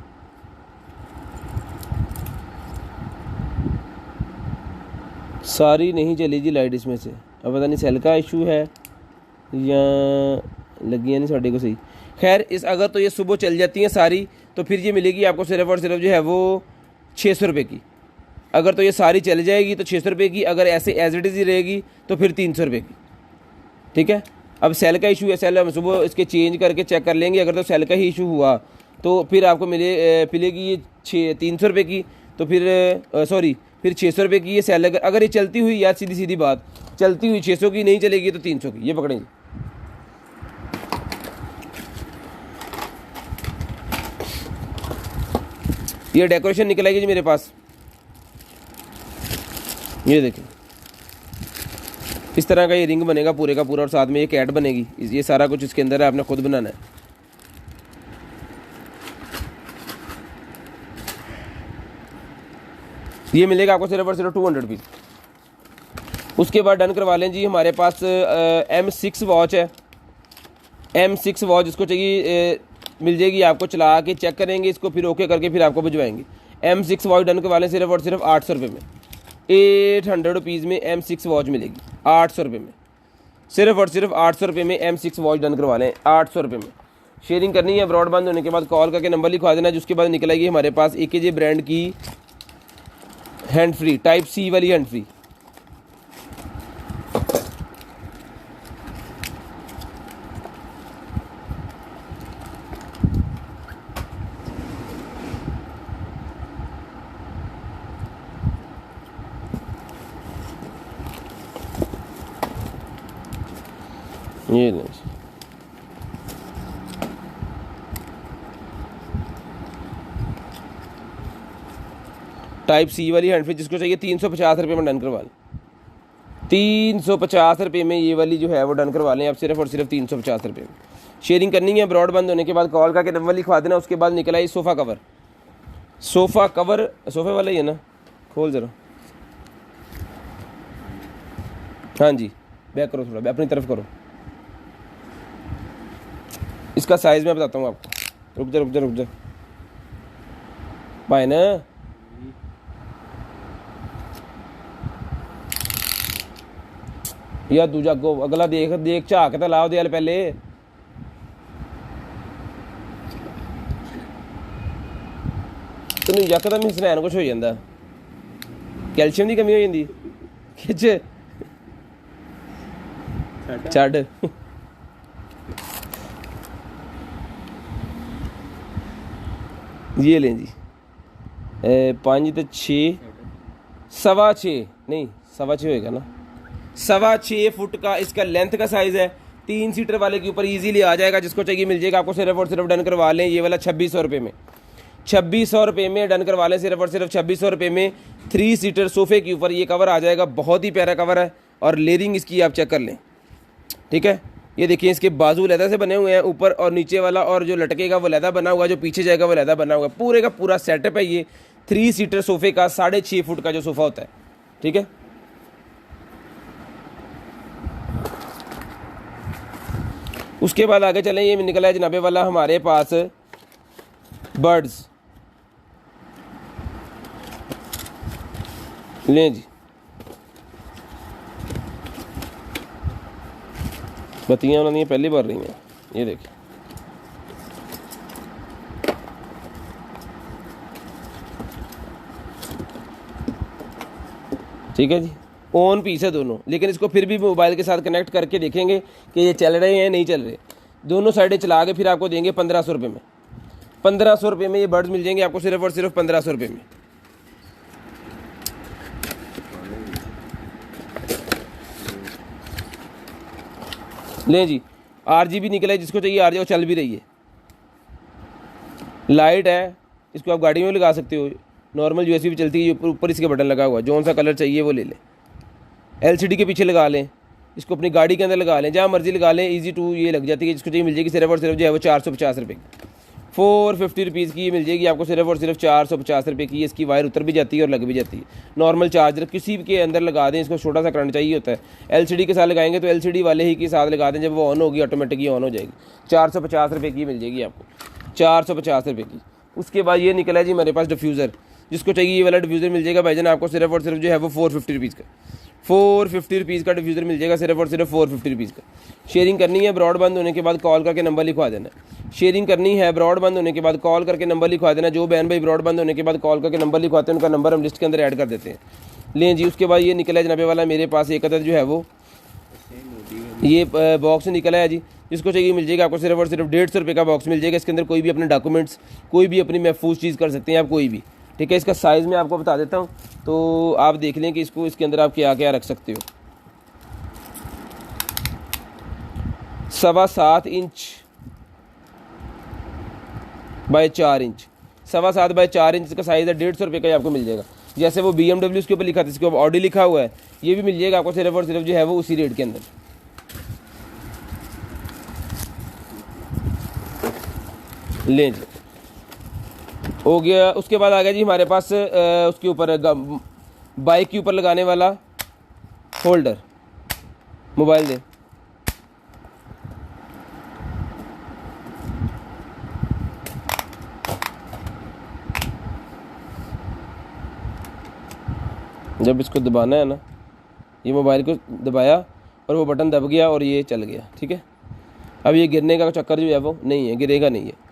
सारी नहीं चली जी लाइट इसमें से। अब पता नहीं सेल का इशू है या लगी है नहीं साढ़े को सही। खैर इस अगर तो ये सुबह चल जाती हैं सारी तो फिर ये मिलेगी आपको सिर्फ और सिर्फ जो है वो 600 रुपये की। अगर तो ये सारी चल जाएगी तो 600 रुपये की, अगर ऐसे एज इट इज़ ही रहेगी तो फिर 300 रुपये की। ठीक है, अब सेल का इशू है, सेल हम सुबह इसके चेंज करके चेक कर लेंगे। अगर तो सेल का ही इशू हुआ तो फिर आपको मिलेगी ये 300 रुपये की, तो फिर सॉरी फिर 600 रुपये की ये सेल। अगर ये चलती हुई, यार सीधी सीधी बात, चलती हुई 600 की नहीं चलेगी तो 300 की। ये पकड़ेंगे, ये डेकोरेशन निकल आएगी जी मेरे पास। ये देखिए इस तरह का ये रिंग बनेगा पूरे का पूरा, और साथ में ये कैट बनेगी। ये सारा कुछ इसके अंदर है, आपने खुद बनाना है। ये मिलेगा आपको सिर्फ और सिर्फ 200 रुपीज़। उसके बाद डन करवा लें जी। हमारे पास M6 वॉच है, M6 वॉच इसको चाहिए मिल जाएगी आपको। चला के चेक करेंगे इसको, फिर ओके करके फिर आपको भिजवाएंगे। M6 वॉच डन करवा लें सिर्फ और सिर्फ 800 रुपये में। 800 रुपीज़ में M6 वॉच मिलेगी 800 रुपये में, सिर्फ और सिर्फ 800 रुपये में M6 वॉच डन करवा लें 800 रुपये में। शेयरिंग करनी है, ब्रॉडबैंड होने के बाद कॉल करके नंबर लिखवा देना, जिसके बाद निकल आएगी हमारे पास AKG ब्रांड की हैंड फ्री टाइप C वाली हैंड फ्री। ये नहीं टाइप C वाली हैंड फ्री, जिसको चाहिए 350 रुपये में डन करवा लें। 350 रुपये में ये वाली जो है वो डन करवा लें आप, सिर्फ और सिर्फ 350 रुपये में। शेयरिंग करनी है, ब्रॉडबैंड होने के बाद कॉल करके नंबर लिखवा देना। उसके बाद निकला ये सोफ़ा कवर। सोफ़ा कवर सोफ़े वाला ही है ना, खोल ज़रा। हाँ जी, बैक करो थोड़ा, अपनी तरफ करो। इसका साइज़ मैं बताता हूँ आपको, रुक जा भाई ना। यार दूजा अगो अगला देख झाक तो लाओ दे पहले। तेन यकदम ही सनैन कुछ हो जाता, कैल्शियम की कमी हो जाती खिच। छड़ ये लें जी 5 तो 6 6.25 नहीं 6.25 होएगा ना 6.25 फुट का इसका लेंथ का साइज़ है। 3 सीटर वाले के ऊपर इजीली आ जाएगा। जिसको चाहिए मिल जाएगा आपको। सिर्फ और सिर्फ डन करवा लें ये वाला 2600 रुपये में। 2600 रुपये में डन करवा लें। सिर्फ और सिर्फ 2600 रुपये में 3 सीटर सोफे के ऊपर ये कवर आ जाएगा। बहुत ही प्यारा कवर है और लेयरिंग इसकी आप चेक कर लें। ठीक है, ये देखिए इसके बाजू लैदा से बने हुए हैं ऊपर और नीचे वाला, और जो लटकेगा वो लैदा बना हुआ है, जो पीछे जाएगा वो लैदा बना हुआ है। पूरे का पूरा सेटअप है ये 3 सीटर सोफे का 6.5 फुट का जो सोफ़ा होता है। ठीक है, उसके बाद आगे चलें। ये निकला है जनाबे वाला हमारे पास बर्ड्स। लें जी, बत्तियाँ उन्होंने पहले भर रही हैं। ये देखिए ठीक है जी, ऑन पीस है दोनों। लेकिन इसको फिर भी मोबाइल के साथ कनेक्ट करके देखेंगे कि ये चल रहे हैं नहीं चल रहे। दोनों साइडें चला के फिर आपको देंगे 1500 रुपये में। 1500 रुपये में ये बर्ड्स मिल जाएंगे आपको सिर्फ और सिर्फ 1500 रुपये में। लें जी, RGB निकला है। जिसको चाहिए RGB वो चल भी रही है। लाइट है, इसको आप गाड़ी में लगा सकते हो। नॉर्मल USB भी चलती है। ऊपर इसके बटन लगा हुआ है। जौन सा कलर चाहिए वो ले लें। LCD के पीछे लगा लें। इसको अपनी गाड़ी के अंदर लगा लें, जहाँ मर्जी लगा लें। ईजी टू ये लग जाती है। जिसको चाहिए मिल जाएगी सिर्फ और सिर्फ जो है वो 450 रुपये की। 450 रुपीज़ की ये मिल जाएगी आपको सिर्फ और सिर्फ 450 रुपये की। इसकी वायर उतर भी जाती है और लग भी जाती है। नॉर्मल चार्जर किसी के अंदर लगा दें। इसको छोटा सा करंट चाहिए होता है। LCD के साथ लगाएंगे तो LCD वाले ही के साथ लगा दें। जब वो ऑन होगी ऑटोमेटिक ही ऑन हो जाएगी। 450 रुपये की मिल जाएगी आपको, 450 रुपये की। उसके बाद ये निकला है जी हमारे पास डिफ्यूज़र। जिसको चाहिए ये वाला डिफ्यूज़र मिल जाएगा भाईजान आपको सिर्फ और सिर्फ जो है वो 450 रुपीज़ का। 450 रुपीज़ का डिफ्यूज़र मिल जाएगा सिर्फ और सिर्फ 450 रुपीज़ का। शेयरिंग करनी है, ब्रॉडबैंड होने के बाद कॉल करके नंबर लिखवा देना। शेयरिंग करनी है, ब्रॉडबैंड होने के बाद कॉल करके नंबर लिखवा देना। जो बहन भाई ब्रॉडबैंड होने के बाद कॉल करके नंबर लिखवाते हैं उनका नंबर हम लिस्ट के अंदर ऐड कर देते हैं। लें जी, उसके बाद ये निकला है जनाबे वाला मेरे पास एक अदर जो है वो ये बॉक्स निकला है जी। जिसको चाहिए मिल जाएगा आपको सिर्फ और सिर्फ 150 रुपये का बॉक्स मिल जाएगा। इसके अंदर कोई भी अपने डॉक्यूमेंट्स, कोई भी अपनी महफूज चीज़ कर सकते हैं आप, कोई भी। ठीक है, इसका साइज़ मैं आपको बता देता हूँ तो आप देख लें कि इसको इसके अंदर आप क्या क्या रख सकते हो। 7.25 inch by 4 inch, 7.25 by 4 inch का साइज़ है। 150 रुपये का आपको मिल जाएगा। जैसे वो BMW उसके ऊपर लिखा था, इसके ऊपर ऑडी लिखा हुआ है, ये भी मिल जाएगा आपको सिर्फ और सिर्फ जो है वो उसी रेट के अंदर। लें जी, हो गया। उसके बाद आ गया जी हमारे पास उसके ऊपर बाइक के ऊपर लगाने वाला होल्डर। मोबाइल दे, जब इसको दबाना है ना, ये मोबाइल को दबाया और वो बटन दब गया और ये चल गया। ठीक है, अब ये गिरने का चक्कर जो है वो नहीं है, गिरेगा नहीं है।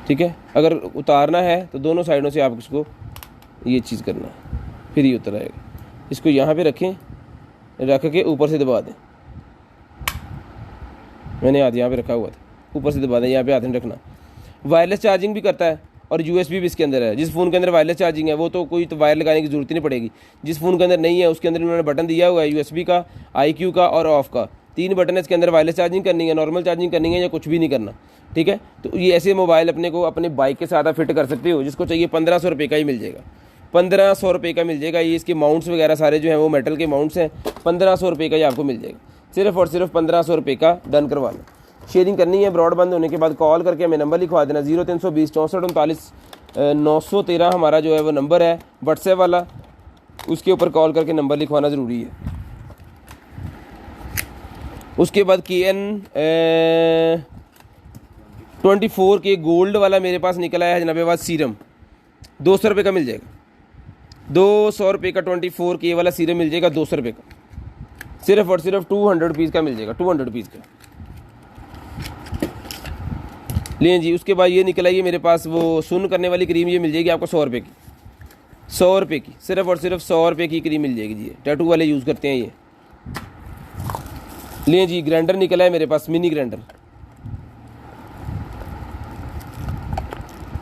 ठीक है, अगर उतारना है तो दोनों साइडों से आप इसको ये चीज़ करना है, फिर ये उतर आएगा। इसको यहाँ पे रखें, रख के ऊपर से दबा दें। मैंने हाथ यहाँ पे रखा हुआ था, ऊपर से दबा दें, यहाँ पे हाथ नहीं रखना। वायरलेस चार्जिंग भी करता है और USB भी इसके अंदर है। जिस फ़ोन के अंदर वायरलेस चार्जिंग है वो तो कोई तो वायर लगाने की ज़रूरत ही नहीं पड़ेगी। जिस फ़ोन के अंदर नहीं है उसके अंदर उन्होंने बटन दिया हुआ है USB का, IQ का और ऑफ का। 3 बटन है इसके अंदर। वायरलेस चार्जिंग करनी है, नॉर्मल चार्जिंग करनी है या कुछ भी नहीं करना। ठीक है, तो ये ऐसे मोबाइल अपने को अपने बाइक के साथ आप फिट कर सकते हो। जिसको चाहिए 1500 रुपये का ही मिल जाएगा, 1500 रुपये का मिल जाएगा। ये इसके माउंट्स वगैरह सारे जो हैं वो मेटल के माउंट्स हैं। 1500 रुपये का ही आपको मिल जाएगा, सिर्फ और सिर्फ 1500 रुपये का डन करवाना। शेयरिंग करनी है, ब्रॉडबैंड होने के बाद कॉल करके हमें नंबर लिखवा देना। 0320 64 39 913 हमारा जो है वो नंबर है व्हाट्सएप वाला। उसके ऊपर कॉल करके नंबर लिखवाना ज़रूरी है। उसके बाद KN 24 के गोल्ड वाला मेरे पास निकला है जनाबे वाद सीरम, 200 रुपये का मिल जाएगा। 200 रुपये का 24 के वाला सीरम मिल जाएगा 200 रुपये का, सिर्फ और सिर्फ 200 रुपीज़ का मिल जाएगा, 200 रुपीज़ का। लें जी, उसके बाद ये निकला ये मेरे पास वो सुन करने वाली क्रीम, ये मिल जाएगी आपको 100 रुपये की, 100 रुपये की, सिर्फ और सिर्फ 100 रुपये की क्रीम मिल जाएगी जी। टैटू वाले यूज़ करते हैं ये। लें जी, ग्राइंडर निकला है मेरे पास, मिनी ग्राइंडर,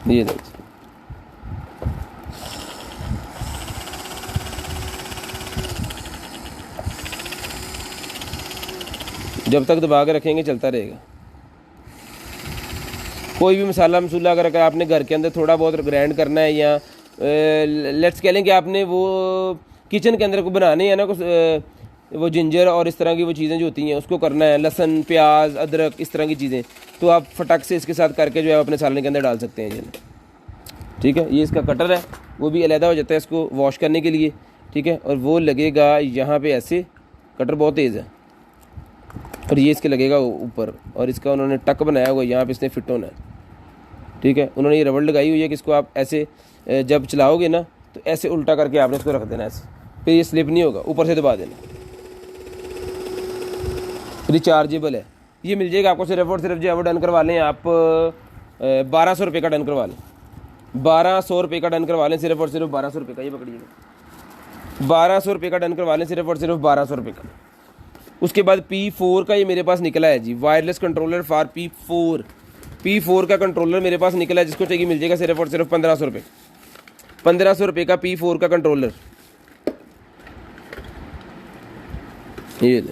ये देखिए। जब तक दबा के रखेंगे चलता रहेगा। कोई भी मसाला मसूला अगर आपने घर के अंदर थोड़ा बहुत ग्राइंड करना है, या लेट्स कह लें कि आपने वो किचन के अंदर को बनाने हैं ना कुछ, वो जिंजर और इस तरह की वो चीज़ें जो होती हैं उसको करना है, लहसुन प्याज अदरक इस तरह की चीज़ें, तो आप फटाक से इसके साथ करके जो है अपने सालन के अंदर डाल सकते हैं। ये ठीक है, ये इसका कटर है, वो भी अलहदा हो जाता है इसको वॉश करने के लिए। ठीक है, और वो लगेगा यहाँ पे ऐसे, कटर बहुत तेज़ है, और ये इसके लगेगा ऊपर, और इसका उन्होंने टक बनाया हुआ है, यहाँ पे इसने फिट होना है। ठीक है, उन्होंने ये रबड़ लगाई हुई है कि इसको आप ऐसे जब चलाओगे ना तो ऐसे उल्टा करके आपने इसको रख देना ऐसे, फिर ये स्लिप नहीं होगा, ऊपर से दबा देना। रिचार्जेबल है, ये मिल जाएगा आपको सिर्फ और सिर्फ जो है वो डन करवा लें आप 1200 रुपये का डन करवा लें, 1200 रुपये का डन करवा लें, सिर्फ और सिर्फ 1200 रुपये का। ये पकड़िएगा, 1200 रुपये का डन करवा लें, सिर्फ और सिर्फ 1200 रुपये का। उसके बाद P4 का ये मेरे पास निकला है जी, wireless controller for P4। P4 का कंट्रोलर मेरे पास निकला है, जिसको चाहिए मिल जाएगा सिर्फ और सिर्फ 1500 रुपये, 1500 रुपये का P4 का कंट्रोलर। ये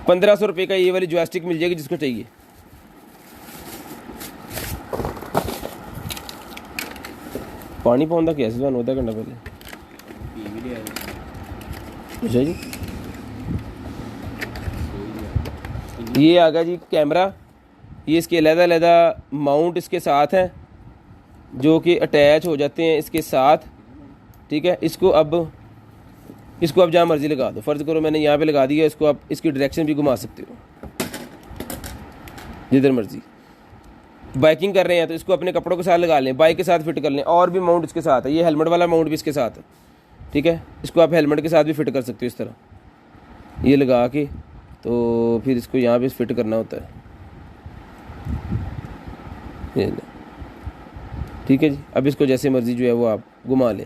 1500 रुपये का ये वाली जॉयस्टिक मिल जाएगी जिसको चाहिए। पानी पौंदा कैसे बन होता है करना पहले। अच्छा जी, ये आ गया जी कैमरा, ये इसके अलग-अलग माउंट इसके साथ हैं जो कि अटैच हो जाते हैं इसके साथ। ठीक है, इसको अब जहाँ मर्जी लगा दो, फ़र्ज़ करो मैंने यहाँ पे लगा दिया, इसको आप इसकी डायरेक्शन भी घुमा सकते हो जिधर मर्जी। बाइकिंग कर रहे हैं तो इसको अपने कपड़ों के साथ लगा लें, बाइक के साथ फिट कर लें, और भी माउंट इसके साथ है, ये हेलमेट वाला माउंट भी इसके साथ है। ठीक है, इसको आप हेलमेट के साथ भी फिट कर सकते हो इस तरह, ये लगा के, तो फिर इसको यहाँ पे फिट करना होता है। ये ठीक है जी, अब इसको जैसे मर्जी जो है वो आप घुमा लें,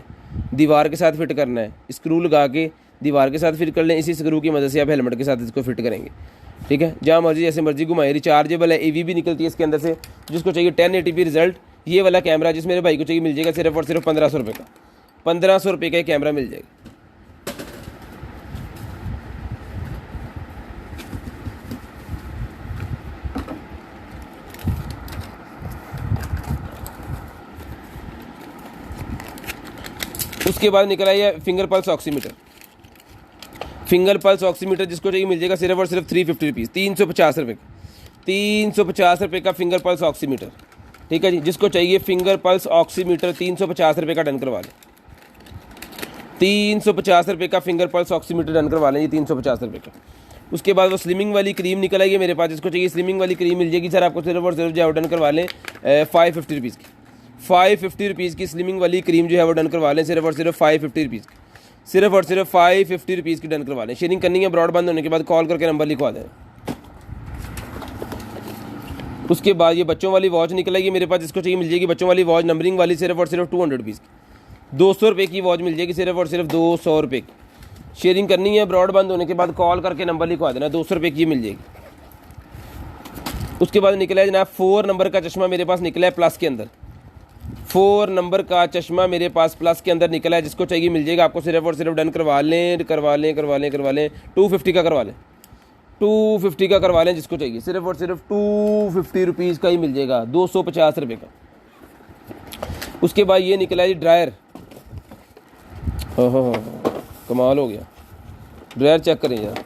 दीवार के साथ फिट करना है, स्क्रू लगा के दीवार के साथ फिट कर लें, इसी स्क्रू की मदद से आप हेलमेट के साथ इसको फिट करेंगे। ठीक है, जहाँ मर्जी जैसे मर्जी घुमाए। रिचार्जेबल है, AV भी निकलती है इसके अंदर से, जिसको चाहिए 1080p रिजल्ट। ये वाला कैमरा जिस मेरे भाई को चाहिए मिल जाएगा सिर्फ और सिर्फ 1500 रुपये का, 1500 रुपये का कैमरा मिल जाएगा। उसके बाद निकला है finger pulse oximeter, finger pulse oximeter जिसको चाहिए मिल जाएगा सिर्फ और सिर्फ 350 रुपीज़, 350 रुपये का, 350 रुपये का फिंगर पल्स ऑक्सीमीटर। ठीक है जी, जिसको चाहिए फिंगर पल्स ऑक्सीमीटर 350 रुपये का डन करवा लें, 350 रुपये का फिंगर पल्स ऑक्सीमीटर डन करवा लें, ये 350 रुपये का। उसके बाद वो स्लिमिंग वाली क्रीम निकल आई है मेरे पास, जिसको चाहिए स्लिमिंग वाली क्रीम मिल जाएगी सर आपको सिर्फ और सिर्फ जो डन करवा लें 550 रुपीज़ की, 550 रुपीज़ की स्लिमिंग वाली क्रीम जो है वो डन करवा लें, सिर्फ और सिर्फ 550 रुपीज़ की, सिर्फ और सिर्फ 550 रुपीज़ की डन करवा लें। शेयरिंग करनी है, ब्रॉडबैंड होने के बाद कॉल करके नंबर लिखवा दें। उसके बाद ये बच्चों वाली वॉच निकल आएगी मेरे पास, जिसको चाहिए मिल जाएगी बच्चों वाली वॉच नंबरिंग वाली, सिर्फ और सिर्फ 200 रुपीज़ की, 200 रुपये की वॉच मिल जाएगी, सिर्फ और सिर्फ 200 रुपये की। शेयरिंग करनी है, ब्रॉडबैंड होने के बाद कॉल करके नंबर लिखवा देना, 200 रुपये की मिल जाएगी। उसके बाद निकला है जनाब 4 नंबर का चश्मा मेरे पास निकला है प्लस के अंदर, 4 नंबर का चश्मा मेरे पास प्लस के अंदर निकला है, जिसको चाहिए मिल जाएगा आपको सिर्फ और सिर्फ डन करवा लें 250 का करवा लें, 250 का करवा लें, जिसको चाहिए सिर्फ और सिर्फ 250 रुपीज़ का ही मिल जाएगा, 250 रुपये का। उसके बाद ये निकला है ड्रायर, हो कमाल हो गया, ड्रायर चेक करें यार,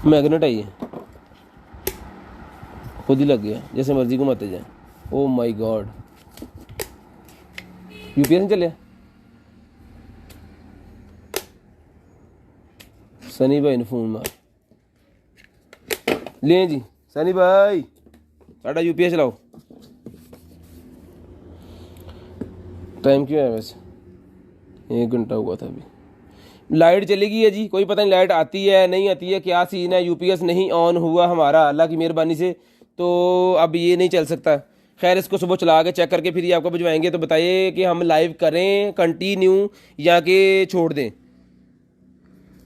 मैग्नेट है ये, खुद ही लग गया, जैसे मर्जी घुमाते जाए। ओ माय गॉड, UPS नहीं चलिया। सनी भाई ने फोन मार लें जी, सनी भाई साढ़ा UPS चलाओ। टाइम क्यों है वैसे, 1 घंटा हुआ था अभी। लाइट चलेगी है जी, कोई पता नहीं लाइट आती है नहीं आती है, क्या सीन है। UPS नहीं ऑन हुआ हमारा, अल्लाह की मेहरबानी से, तो अब ये नहीं चल सकता। खैर इसको सुबह चला के चेक करके फिर ही आपको भिजवाएंगे। तो बताइए कि हम लाइव करें कंटिन्यू या कि छोड़ दें।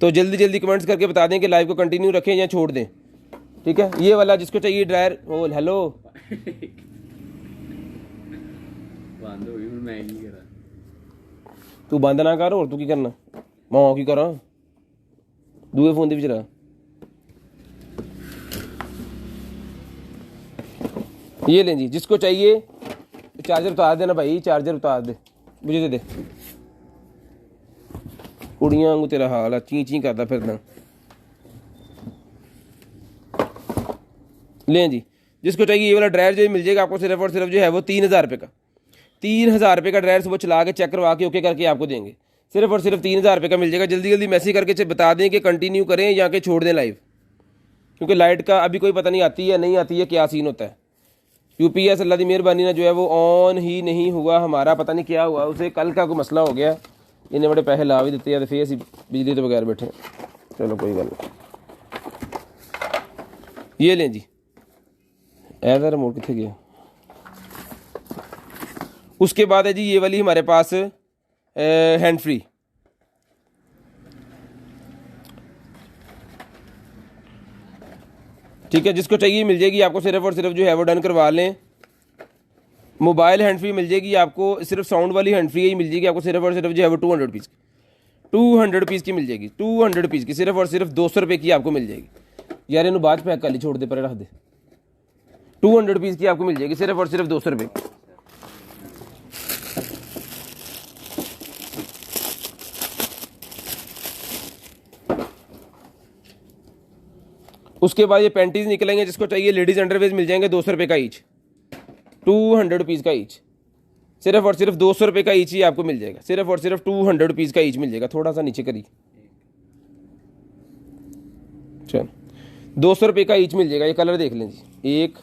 तो जल्दी जल्दी कमेंट्स करके बता दें कि लाइव को कंटिन्यू रखें या छोड़ दें। ठीक है, ये वाला जिसको चाहिए ड्रायर। ओ हेलो तू बंद ना कर, और तू की करना मां की करा दूए फोन के रहा। ये लें जी, जिसको चाहिए चार्जर उतार देना भाई, चार्जर उतार दे मुझे दे कुड़ियां वांगू तेरा हाल है, ची ची करता फिरना। लें जी, जिसको चाहिए ये वाला ड्रायर जो मिल जाएगा आपको सिर्फ और सिर्फ जो है वो 3,000 रुपये का। 3,000 रुपये का ड्रायर सुबह चला के चेक करवा के ओके करके आपको देंगे। सिर्फ और सिर्फ 3,000 रुपये का मिल जाएगा। जल्दी जल्दी मैसेज करके बता दें कि कंटिन्यू करें या कि छोड़ दें लाइव, क्योंकि लाइट का अभी कोई पता नहीं आती है नहीं आती है, क्या सीन होता है। यूपीएस अल्लाह की मेहरबानी ना जो है वो ऑन ही नहीं हुआ हमारा, पता नहीं क्या हुआ उसे, कल का कोई मसला हो गया। इन्हें बड़े पैसे ला भी देते हैं तो फिर असी बिजली तो बगैर बैठे। चलो कोई गल नहीं। ये लें जी, ऐसा रिमोट कितने गया। उसके बाद है जी ये वाली हमारे पास हैंड फ्री। ठीक है, जिसको चाहिए मिल जाएगी आपको। सिर्फ और सिर्फ जो है वो डन करवा लें। मोबाइल हैंड फ्री मिल जाएगी आपको, सिर्फ साउंड वाली हैंड फ्री ही मिल जाएगी आपको। सिर्फ और सिर्फ जो है वो 200 रुपीज़ की, 200 रुपीज़ की मिल जाएगी। 200 रुपीज़ की सिर्फ और सिर्फ 200 रुपये की आपको मिल जाएगी। यार इन्होंने बाद पैक कर ली, छोड़ दे पर रख दे। 200 रुपीज़ की आपको मिल जाएगी सिर्फ और सिर्फ 200 रुपये। उसके बाद ये पैंटीज निकलेंगे, जिसको चाहिए लेडीज़ अंडरवेज मिल जाएंगे 200 रुपये का ईच, 200 रुपीज़ का ईच। सिर्फ और सिर्फ 200 रुपये का ईच ही आपको मिल जाएगा। सिर्फ और सिर्फ 200 रुपीज़ का ईच मिल जाएगा। थोड़ा सा नीचे करिए, चल 200 रुपये का ईच मिल जाएगा। ये कलर देख लें जी, 1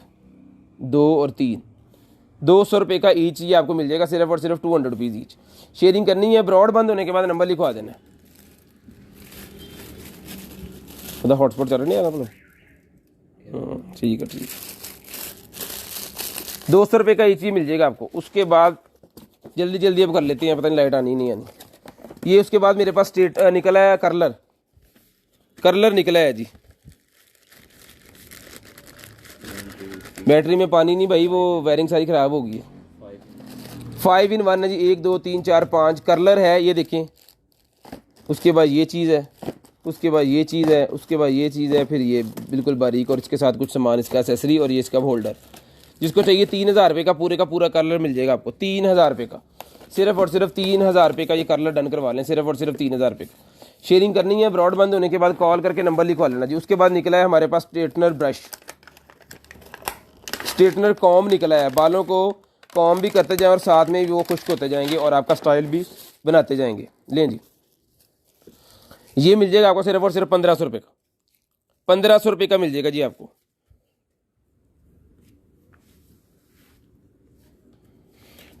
2 और 3, 200 रुपये का ईच ही आपको मिल जाएगा। सिर्फ और सिर्फ 200 रुपीज़ ईच। शेयरिंग करनी है, ब्रॉड बंद होने के बाद नंबर लिखवा देना। खुदा हॉटस्पॉट चल रहा नहीं अपना, ठीक है ठीक। 200 रुपये का ईच ही मिल जाएगा आपको। उसके बाद जल्दी जल्दी अब कर लेते हैं, पता नहीं लाइट आनी नहीं आनी। ये उसके बाद मेरे पास स्टेट निकला है कर्लर, कर्लर निकला है जी। बैटरी में पानी नहीं भाई, वो वायरिंग सारी ख़राब हो गई है। 5 in 1 है जी, 1 2 3 4 5 कर्लर है, ये देखें। उसके बाद ये चीज़ है, उसके बाद ये चीज़ है, उसके बाद ये चीज़ है, फिर ये बिल्कुल बारीक और इसके साथ कुछ सामान, इसका एसेसरी और ये इसका होल्डर। जिसको चाहिए 3,000 रुपये का पूरा कर्लर मिल जाएगा आपको। 3,000 रुपये का, सिर्फ और सिर्फ 3,000 रुपये का ये कर्लर डन करवा लें। सिर्फ और सिर्फ 3,000 रुपये का। शेयरिंग करनी है, ब्रॉड बंद होने के बाद कॉल करके नंबर लिखवा लेना जी। उसके बाद निकला है हमारे पास स्ट्रेटनर ब्रश, स्ट्रेटनर कॉम निकला है। बालों को कॉम भी करते जाएं और साथ में भी वो खुश्क होते जाएंगे और आपका स्टाइल भी बनाते जाएंगे। लें जी, ये मिल जाएगा आपको सिर्फ और सिर्फ 1,500 रुपये का। 1,500 रुपये का मिल जाएगा जी आपको।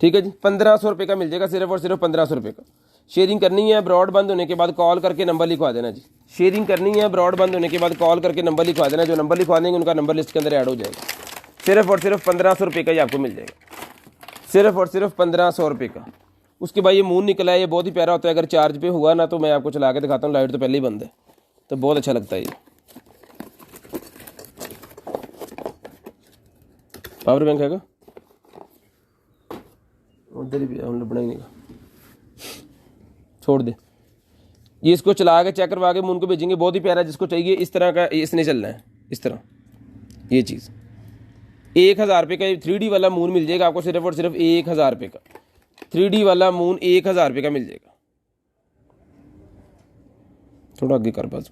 ठीक है जी, 1,500 रुपये का मिल जाएगा। सिर्फ और सिर्फ 1,500 रुपये का। शेयरिंग करनी है, ब्रॉड बंद होने के बाद कॉल करके नंबर लिखवा देना जी। शेयरिंग करनी है, ब्रॉड बंद होने के बाद कॉल करके नंबर लिखवा देना। जो नंबर लिखवा देंगे उनका नंबर लिस्ट के अंदर ऐड हो जाएगा। सिर्फ और सिर्फ 1,500 रुपये का ही आपको मिल जाएगा। सिर्फ और सिर्फ 1,500 रुपये का। उसके बाद ये मून निकला है, ये बहुत ही प्यारा होता है। अगर चार्ज पे हुआ ना तो मैं आपको चला के दिखाता हूँ, लाइट तो पहले ही बंद है, तो बहुत अच्छा लगता है ये। पावर बैंक है, उधर ही हम लोग बनाएंगे, छोड़ दे। ये इसको चला के चेक करवा के मून को भेजेंगे, बहुत ही प्यारा। जिसको चाहिए इस तरह का इसने चलना है, इस तरह ये चीज़। 1,000 रुपये का 3D वाला मून मिल जाएगा आपको। सिर्फ और सिर्फ 1,000 रुपये का 3D वाला मून 1,000 रुपये का मिल जाएगा। थोड़ा आगे कर बस।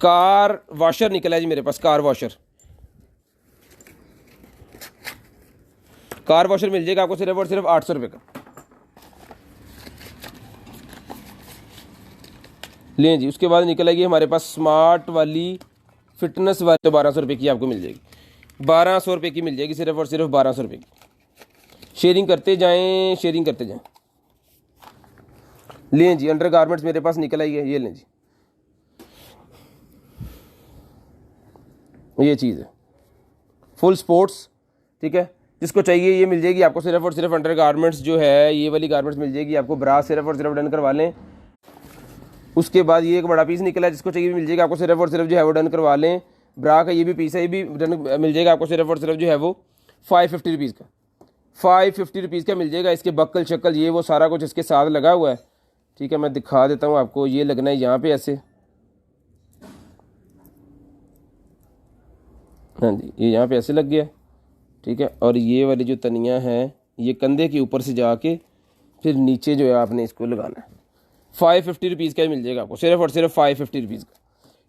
कार वॉशर निकला है जी मेरे पास, कार वॉशर। कार वॉशर मिल जाएगा आपको सिर्फ और सिर्फ 800 रुपये का। लें जी, उसके बाद निकलेगी हमारे पास स्मार्ट वाली फिटनेस वाली, तो 1,200 रुपये की आपको मिल जाएगी। 1,200 रुपये की मिल जाएगी, सिर्फ और सिर्फ 1,200 रुपये की। शेयरिंग करते जाएं, शेयरिंग करते जाएं। लें जी, अंडर गारमेंट्स मेरे पास निकल आई है, ये लें जी, ये चीज़ है। फुल स्पोर्ट्स, ठीक है। जिसको चाहिए ये मिल जाएगी आपको सिर्फ और सिर्फ अंडर गारमेंट्स जो है ये वाली गारमेंट्स मिल जाएगी आपको। ब्रा सिर्फ और सिर्फ डन करवा लें। उसके बाद ये एक बड़ा पीस निकला है, जिसको चाहिए मिल जाएगा आपको सिर्फ और सिर्फ जो है वो डन करवा लें। ब्रा का ये भी पीस है, ये भी डन मिल जाएगा आपको सिर्फ और सिर्फ जो है वो 550 रुपीज़ का, 550 रुपीज़ का मिल जाएगा। इसके बक्कल शक्ल ये वो सारा कुछ इसके साथ लगा हुआ है, ठीक है। मैं दिखा देता हूँ आपको, ये लगना है यहाँ पे ऐसे, हाँ जी, ये यहाँ पे ऐसे लग गया, ठीक है। और ये वाली जो तनिया है ये कंधे के ऊपर से जाके फिर नीचे जो है आपने इसको लगाना है। 550 रुपीज़ का ही मिल जाएगा आपको सिर्फ और सिर्फ 550 रुपीज़ का।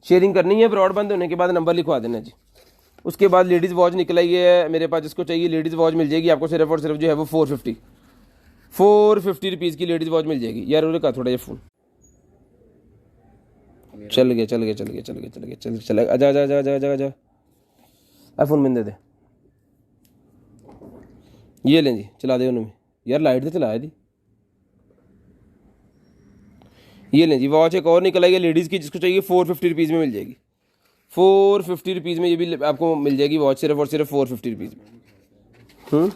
शेयरिंग करनी है, ब्रॉड बंद होने के बाद नंबर लिखवा देना जी। उसके बाद लेडीज़ वॉच निकला ही है मेरे पास, जिसको चाहिए लेडीज़ वॉच मिल जाएगी आपको सिर्फ और सिर्फ जो है वो 450 रुपीज़ की लेडीज़ वॉच मिल जाएगी। यार उन्होंने कहा थोड़ा ये फ़ोन चल गया आजा आजा आजा आजा आजा आजा, फ़ोन में दे दे, ये लें जी, चला दे उन्होंने। यार लाइट तो चलाया दी। ये लें जी, वॉच एक और निकल आई है लेडीज़ की, जिसको चाहिए 450 रुपीज़ में मिल जाएगी। 450 रुपीज़ में ये भी आपको मिल जाएगी वॉच सिर्फ और सिर्फ 450 रुपीज़ में।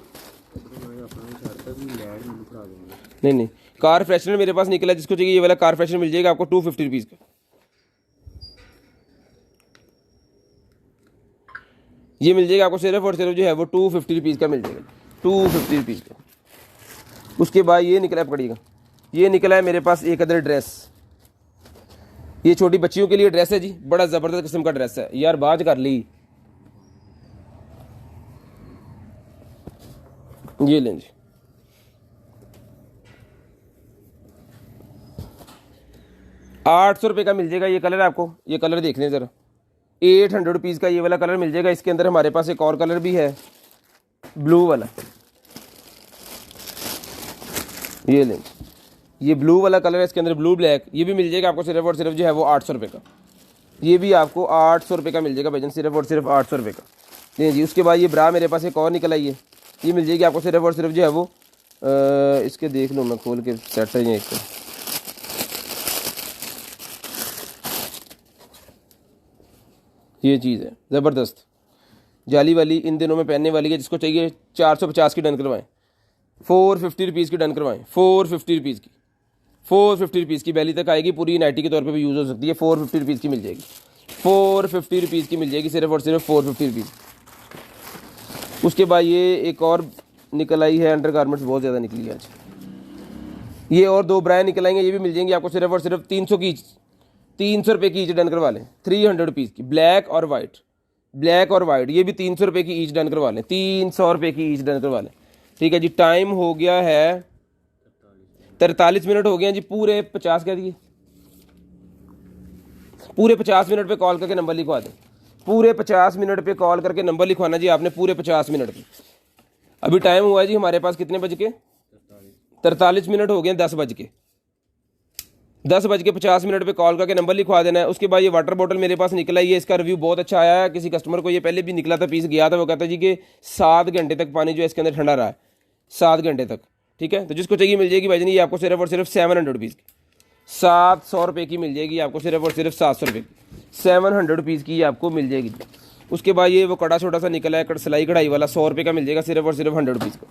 नहीं, कार फ्रेशनर मेरे पास निकला है, जिसको चाहिए ये वाला कार फ्रेशनर मिल जाएगा आपको 250 रुपीज़ का। ये मिल जाएगा आपको सिर्फ और सिर्फ जो है वो 250 रुपीज़ का मिल जाएगा, 250 रुपीज़ का। उसके बाद ये निकला है, पकड़िएगा, ये निकला है मेरे पास एक अदर ड्रेस। ये छोटी बच्चियों के लिए ड्रेस है जी, बड़ा ज़बरदस्त किस्म का ड्रेस है यार, बाज कर ली। ये लें जी, ₹800 का मिल जाएगा ये कलर आपको। ये कलर देख लें ज़रा, 800 रुपीज़ का ये वाला कलर मिल जाएगा। इसके अंदर हमारे पास एक और कलर भी है ब्लू वाला, ये लें, ये ब्लू वाला कलर है, इसके अंदर ब्लू ब्लैक, ये भी मिल जाएगा आपको सिर्फ और सिर्फ जो है वो 800 रुपये का। ये भी आपको 800 रुपये का मिल जाएगा भाईजान, सिर्फ और सिर्फ 800 रुपये का। नहीं जी, उसके बाद ये ब्रा मेरे पास एक और निकल आई है, ये मिल जाएगी आपको सिर्फ और सिर्फ जो है वो इसके देख लो मैं खोल के सेट है एक, ये चीज़ है ज़बरदस्त जाली वाली, इन दिनों में पहनने वाली है। जिसको चाहिए 450 की डन करवाएं, 450 रुपीज़ की डन करवाएं, 450 रुपीज़ की, 450 रुपीज़ की बैली तक आएगी, पूरी नाइटी के तौर पे भी यूज़ हो सकती है। 450 रुपीज़ की मिल जाएगी, 450 रुपीज़ की मिल जाएगी सिर्फ और सिर्फ 450 रुपीज़। उसके बाद ये एक और निकल आई है अंडर गारमेंट्स, बहुत ज़्यादा निकली है आज। ये और दो ब्रांड निकल आएंगे, ये भी मिल जाएंगी आपको सिर्फ और सिर्फ 300 की, 300 रुपये की ईच डन करवा लें, 300 रुपीज़ की, ब्लैक और वाइट, ब्लैक और वाइट, ये भी 300 रुपये की ईच डन करवा लें, 300 रुपये की ईच डन करवा लें। ठीक है जी, टाइम हो गया है 43 मिनट हो गए हैं जी, पूरे 50 कह दिए, पूरे 50 मिनट पे कॉल करके नंबर लिखवा दें, पूरे 50 मिनट पे कॉल करके नंबर लिखवाना जी आपने, पूरे 50 मिनट पे। अभी टाइम हुआ है जी हमारे पास कितने बज के 43 मिनट हो गए, 10 बज के 50 मिनट पे कॉल करके नंबर लिखवा देना है। उसके बाद ये वाटर बॉटल मेरे पास निकला ही है, इसका रिव्यू बहुत अच्छा आया है। किसी कस्टमर को ये पहले भी निकला था, पीस गया था, वो कहता जी कि 7 घंटे तक पानी जो है इसके अंदर ठंडा रहा है, 7 घंटे तक। ठीक है, तो जिसको चाहिए मिल जाएगी भाई, ये आपको सिर्फ और सिर्फ 700 रुपीज़ की, 700 रुपये की मिल जाएगी आपको, सिर्फ और सिर्फ 700 रुपये की, 700 रुपीज़ की आपको मिल जाएगी। उसके बाद ये वो कड़ा छोटा सा निकला है सिलाई कढ़ाई वाला, 100 रुपये का मिल जाएगा, सिर्फ और सिर्फ 100 रुपीज़ का,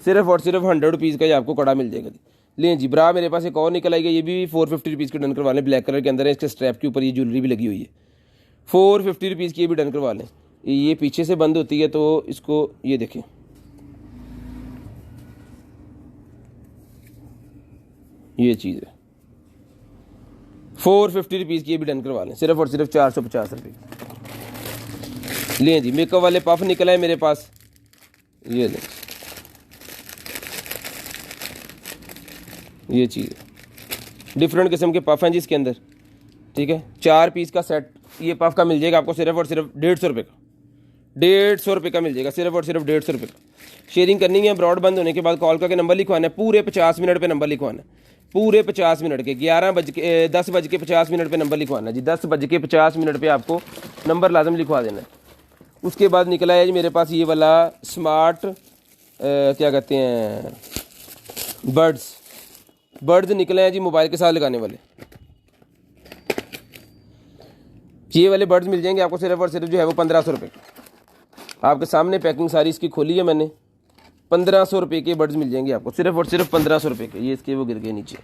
सिर्फ और सिर्फ 100 रुपीज़ का ये आपको कड़ा मिल जाएगा। लें जी, ब्रा मेरे पास एक और निकल आएगा, ये भी 450 रुपीज़ की डन करवा लें, ब्लैक कलर के अंदर है, इसके स्ट्रैप के ऊपर ये ज्वेलरी भी लगी हुई है, 450 रुपीज़ की ये भी डन करवा लें। ये पीछे से बंद होती है, तो इसको ये देखें, ये चीज़ है, 450 रुपीज़ की ये भी डन करवा लें, सिर्फ और सिर्फ 450 रुपये। लें जी, मेकअप वाले पफ निकला है मेरे पास, ये लें, ये चीज़ डिफरेंट किस्म के पफ हैं जिसके अंदर। ठीक है, 4 पीस का सेट ये पफ का मिल जाएगा आपको, सिर्फ और सिर्फ 150 रुपये का, 150 रुपये का मिल जाएगा, सिर्फ और सिर्फ 150 रुपये का। शेयरिंग करनी है, ब्रॉड बंद होने के बाद कॉल करके नंबर लिखवाना है, पूरे 50 मिनट पे नंबर लिखवाना है, पूरे 50 मिनट के 10 बज के 50 मिनट पे नंबर लिखवाना है जी, 10 बज के 50 मिनट पे आपको नंबर लाजम लिखवा देना है। उसके बाद निकला है जी मेरे पास ये वाला स्मार्ट क्या कहते हैं, बर्ड्स निकले हैं जी, मोबाइल के साथ लगाने वाले। ये वाले बर्ड्स मिल जाएंगे आपको सिर्फ और सिर्फ जो है वो 1500 रुपये, आपके सामने पैकिंग सारी इसकी खोली है मैंने। 1500 रुपये के बड्स मिल जाएंगे आपको, सिर्फ और सिर्फ 1500 रुपये के। ये इसके वो गिर गए नीचे।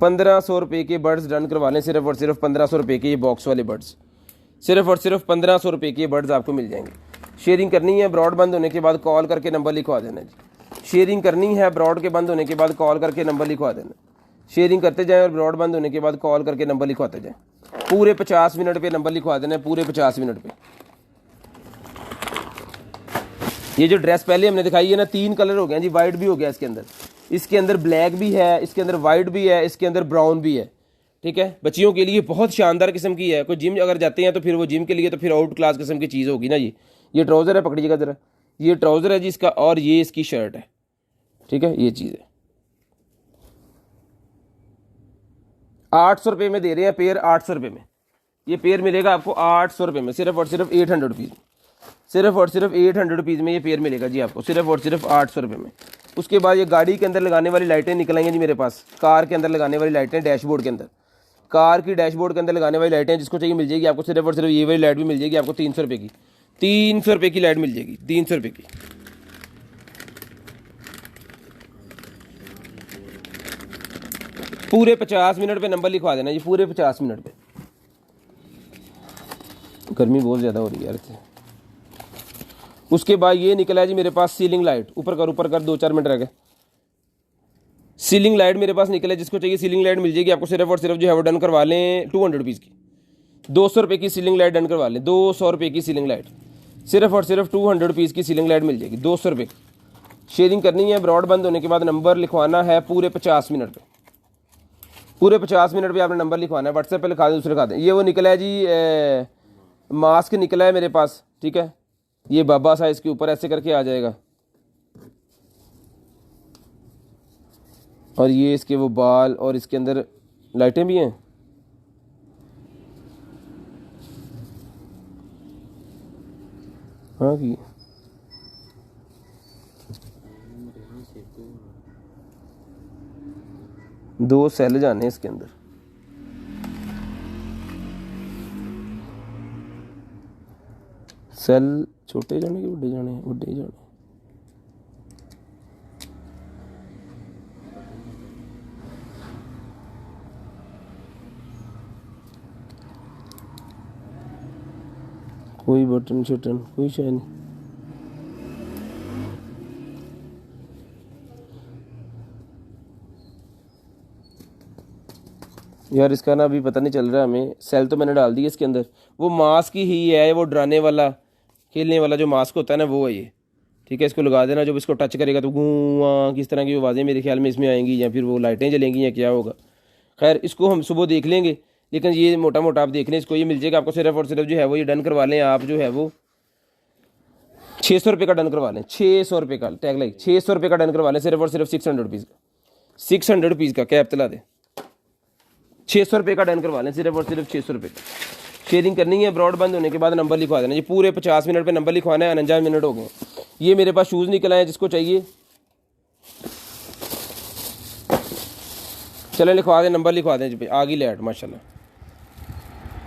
1500 रुपये के बड्स डन करवा लें, सिर्फ और सिर्फ 1500 रुपये के ये बॉक्स वाले बड्स, सिर्फ और सिर्फ 1500 रुपये के बड्स आपको मिल जाएंगे। शेयरिंग करनी है, ब्रॉड बंद होने के बाद कॉल करके नंबर लिखवा देना जी। शेयरिंग करनी है, ब्रॉड के बंद होने के बाद कॉल करके नंबर लिखवा देना। शेयरिंग करते जाएं और ब्रॉड बंद होने के बाद कॉल करके नंबर लिखवाते जाएं। पूरे 50 मिनट पे नंबर लिखवा देना है, पूरे 50 मिनट पे। ये जो ड्रेस पहले हमने दिखाई है ना, 3 कलर हो गए जी, वाइट भी हो गया इसके अंदर ब्लैक भी है, इसके अंदर वाइट भी है, इसके अंदर ब्राउन भी है। ठीक है, बच्चियों के लिए बहुत शानदार किस्म की है। कोई जिम अगर जाते हैं तो फिर वो जिम के लिए तो फिर आउट क्लास किस्म की चीज़ होगी ना जी। ये ट्राउज़र है, पकड़िएगा ज़रा, ये ट्राउज़र है जी इसका, और ये इसकी शर्ट है। ठीक है, ये चीज़ है। 800 रुपये में दे रहे हैं पेयर, 800 रुपये में ये पेयर मिलेगा आपको, 800 रुपये में, सिर्फ और सिर्फ 800 रुपीज़, सिर्फ और सिर्फ 800 रुपीज़ में ये पेयर मिलेगा जी आपको, सिर्फ और सिर्फ 800 रुपये में। उसके बाद ये गाड़ी के अंदर लगाने वाली लाइटें निकलेंगी जी मेरे पास, कार के अंदर लगाने वाली लाइटें, डैशबोर्ड के अंदर, कार की डैशबोर्ड के अंदर लगाने वाली लाइटें, जिसको चाहिए मिल जाएगी आपको। सिर्फ और सिर्फ ये वाली लाइट भी मिल जाएगी आपको 300 रुपये की, 300 रुपये की लाइट मिल जाएगी, 300 रुपये की। पूरे 50 मिनट पे नंबर लिखवा देना जी, पूरे 50 मिनट पे। गर्मी बहुत ज़्यादा हो रही है यार इससे। उसके बाद ये निकला है जी मेरे पास सीलिंग लाइट, ऊपर कर 2-4 मिनट रह गए। सीलिंग लाइट मेरे पास निकला है, जिसको चाहिए सीलिंग लाइट मिल जाएगी आपको। सिर्फ और सिर्फ जो है वो डन करवा लें 200 रुपीज़ की, 200 रुपये की सीलिंग लाइट डन करवा लें, 200 रुपये की सीलिंग लाइट, सिर्फ और सिर्फ 200 रुपीज़ की सीलिंग लाइट मिल जाएगी, 200 रुपये की। शेयरिंग करनी है, ब्रॉड बंद होने के बाद नंबर लिखवाना है पूरे 50 मिनट पर, पूरे 50 मिनट पे आपने नंबर लिखवाना है। व्हाट्सएप पे लिखा दें, दूसरे लिखा दें। ये वो निकला है जी, मास्क निकला है मेरे पास। ठीक है, ये बाबा साइज़ के ऊपर ऐसे करके आ जाएगा, और ये इसके वो बाल, और इसके अंदर लाइटें भी हैं। हाँ की 2 सेल जाने इसके अंदर। सेल छोटे जाने के बड़े जाने, बड़े जाने। कोई बटन शटन कोई शायद नहीं। यार इसका ना अभी पता नहीं चल रहा हमें। सेल तो मैंने डाल दी इसके अंदर। वो मास्क ही है, वो डराने वाला, खेलने वाला जो मास्क होता है ना, वो है ये। ठीक है, इसको लगा देना। जब इसको टच करेगा तो गूँ किस तरह की आवाज़ें मेरे ख्याल में इसमें आएंगी, या फिर वो लाइटें जलेंगी, या क्या होगा। खैर इसको हम सुबह देख लेंगे, लेकिन ये मोटा मोटा आप देख लें इसको। ये मिल जाएगा आपको सिर्फ और सिर्फ जो है वो ये डन करवा लें आप, जो है वो 600 रुपये का डन करवा लें। 600 रुपये का टैग लाइक 600 रुपये का डन करवा लें, सिर्फ और सिर्फ 600 रुपीज़ का, 600 रुपीज़ का कैब तला दे। 600 रुपये का डन करवा लें, सिर्फ और सिर्फ 600 रुपये का। शेयरिंग करनी है, ब्रॉड बंद होने के बाद नंबर लिखवा देना। ये पूरे 50 मिनट पे नंबर लिखवाना है। 49 मिनट हो गए। ये मेरे पास शूज़ निकल आए, जिसको चाहिए चले लिखवा दें, नंबर लिखवा दें जी। आ गई लाइट माशाल्लाह।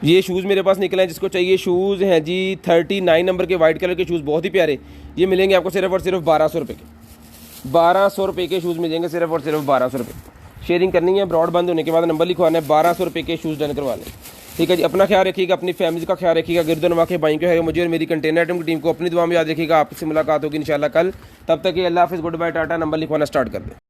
ये शूज़ मेरे पास निकले हैं, जिसको चाहिए। शूज़ हैं जी 39 नंबर के, वाइट कलर के शूज़, बहुत ही प्यारे। ये मिलेंगे आपको सिर्फ और सिर्फ 1200 रुपये के। 1200 रुपये के शूज़ मिलेंगे, सिर्फ और सिर्फ 1200 रुपये। शेयरिंग करनी है, ब्रॉड बंद होने के बाद नंबर लिखवाना है। 1200 रुपये के शूज़ डन करवा लें। ठीक है जी, अपना ख्याल रखिएगा, अपनी फैमिली का ख्याल रखिएगा। गिरदनवा के भाई को है, मुझे और मेरी कंटेनर आइटम की टीम को अपनी दुआ में याद रखिएगा। आपसे मुलाकात होगी इंशाल्लाह कल। तब तक के अल्लाह हाफिज़, गुड बाय, टाटा। नंबर लिखवाना स्टार्ट कर दें।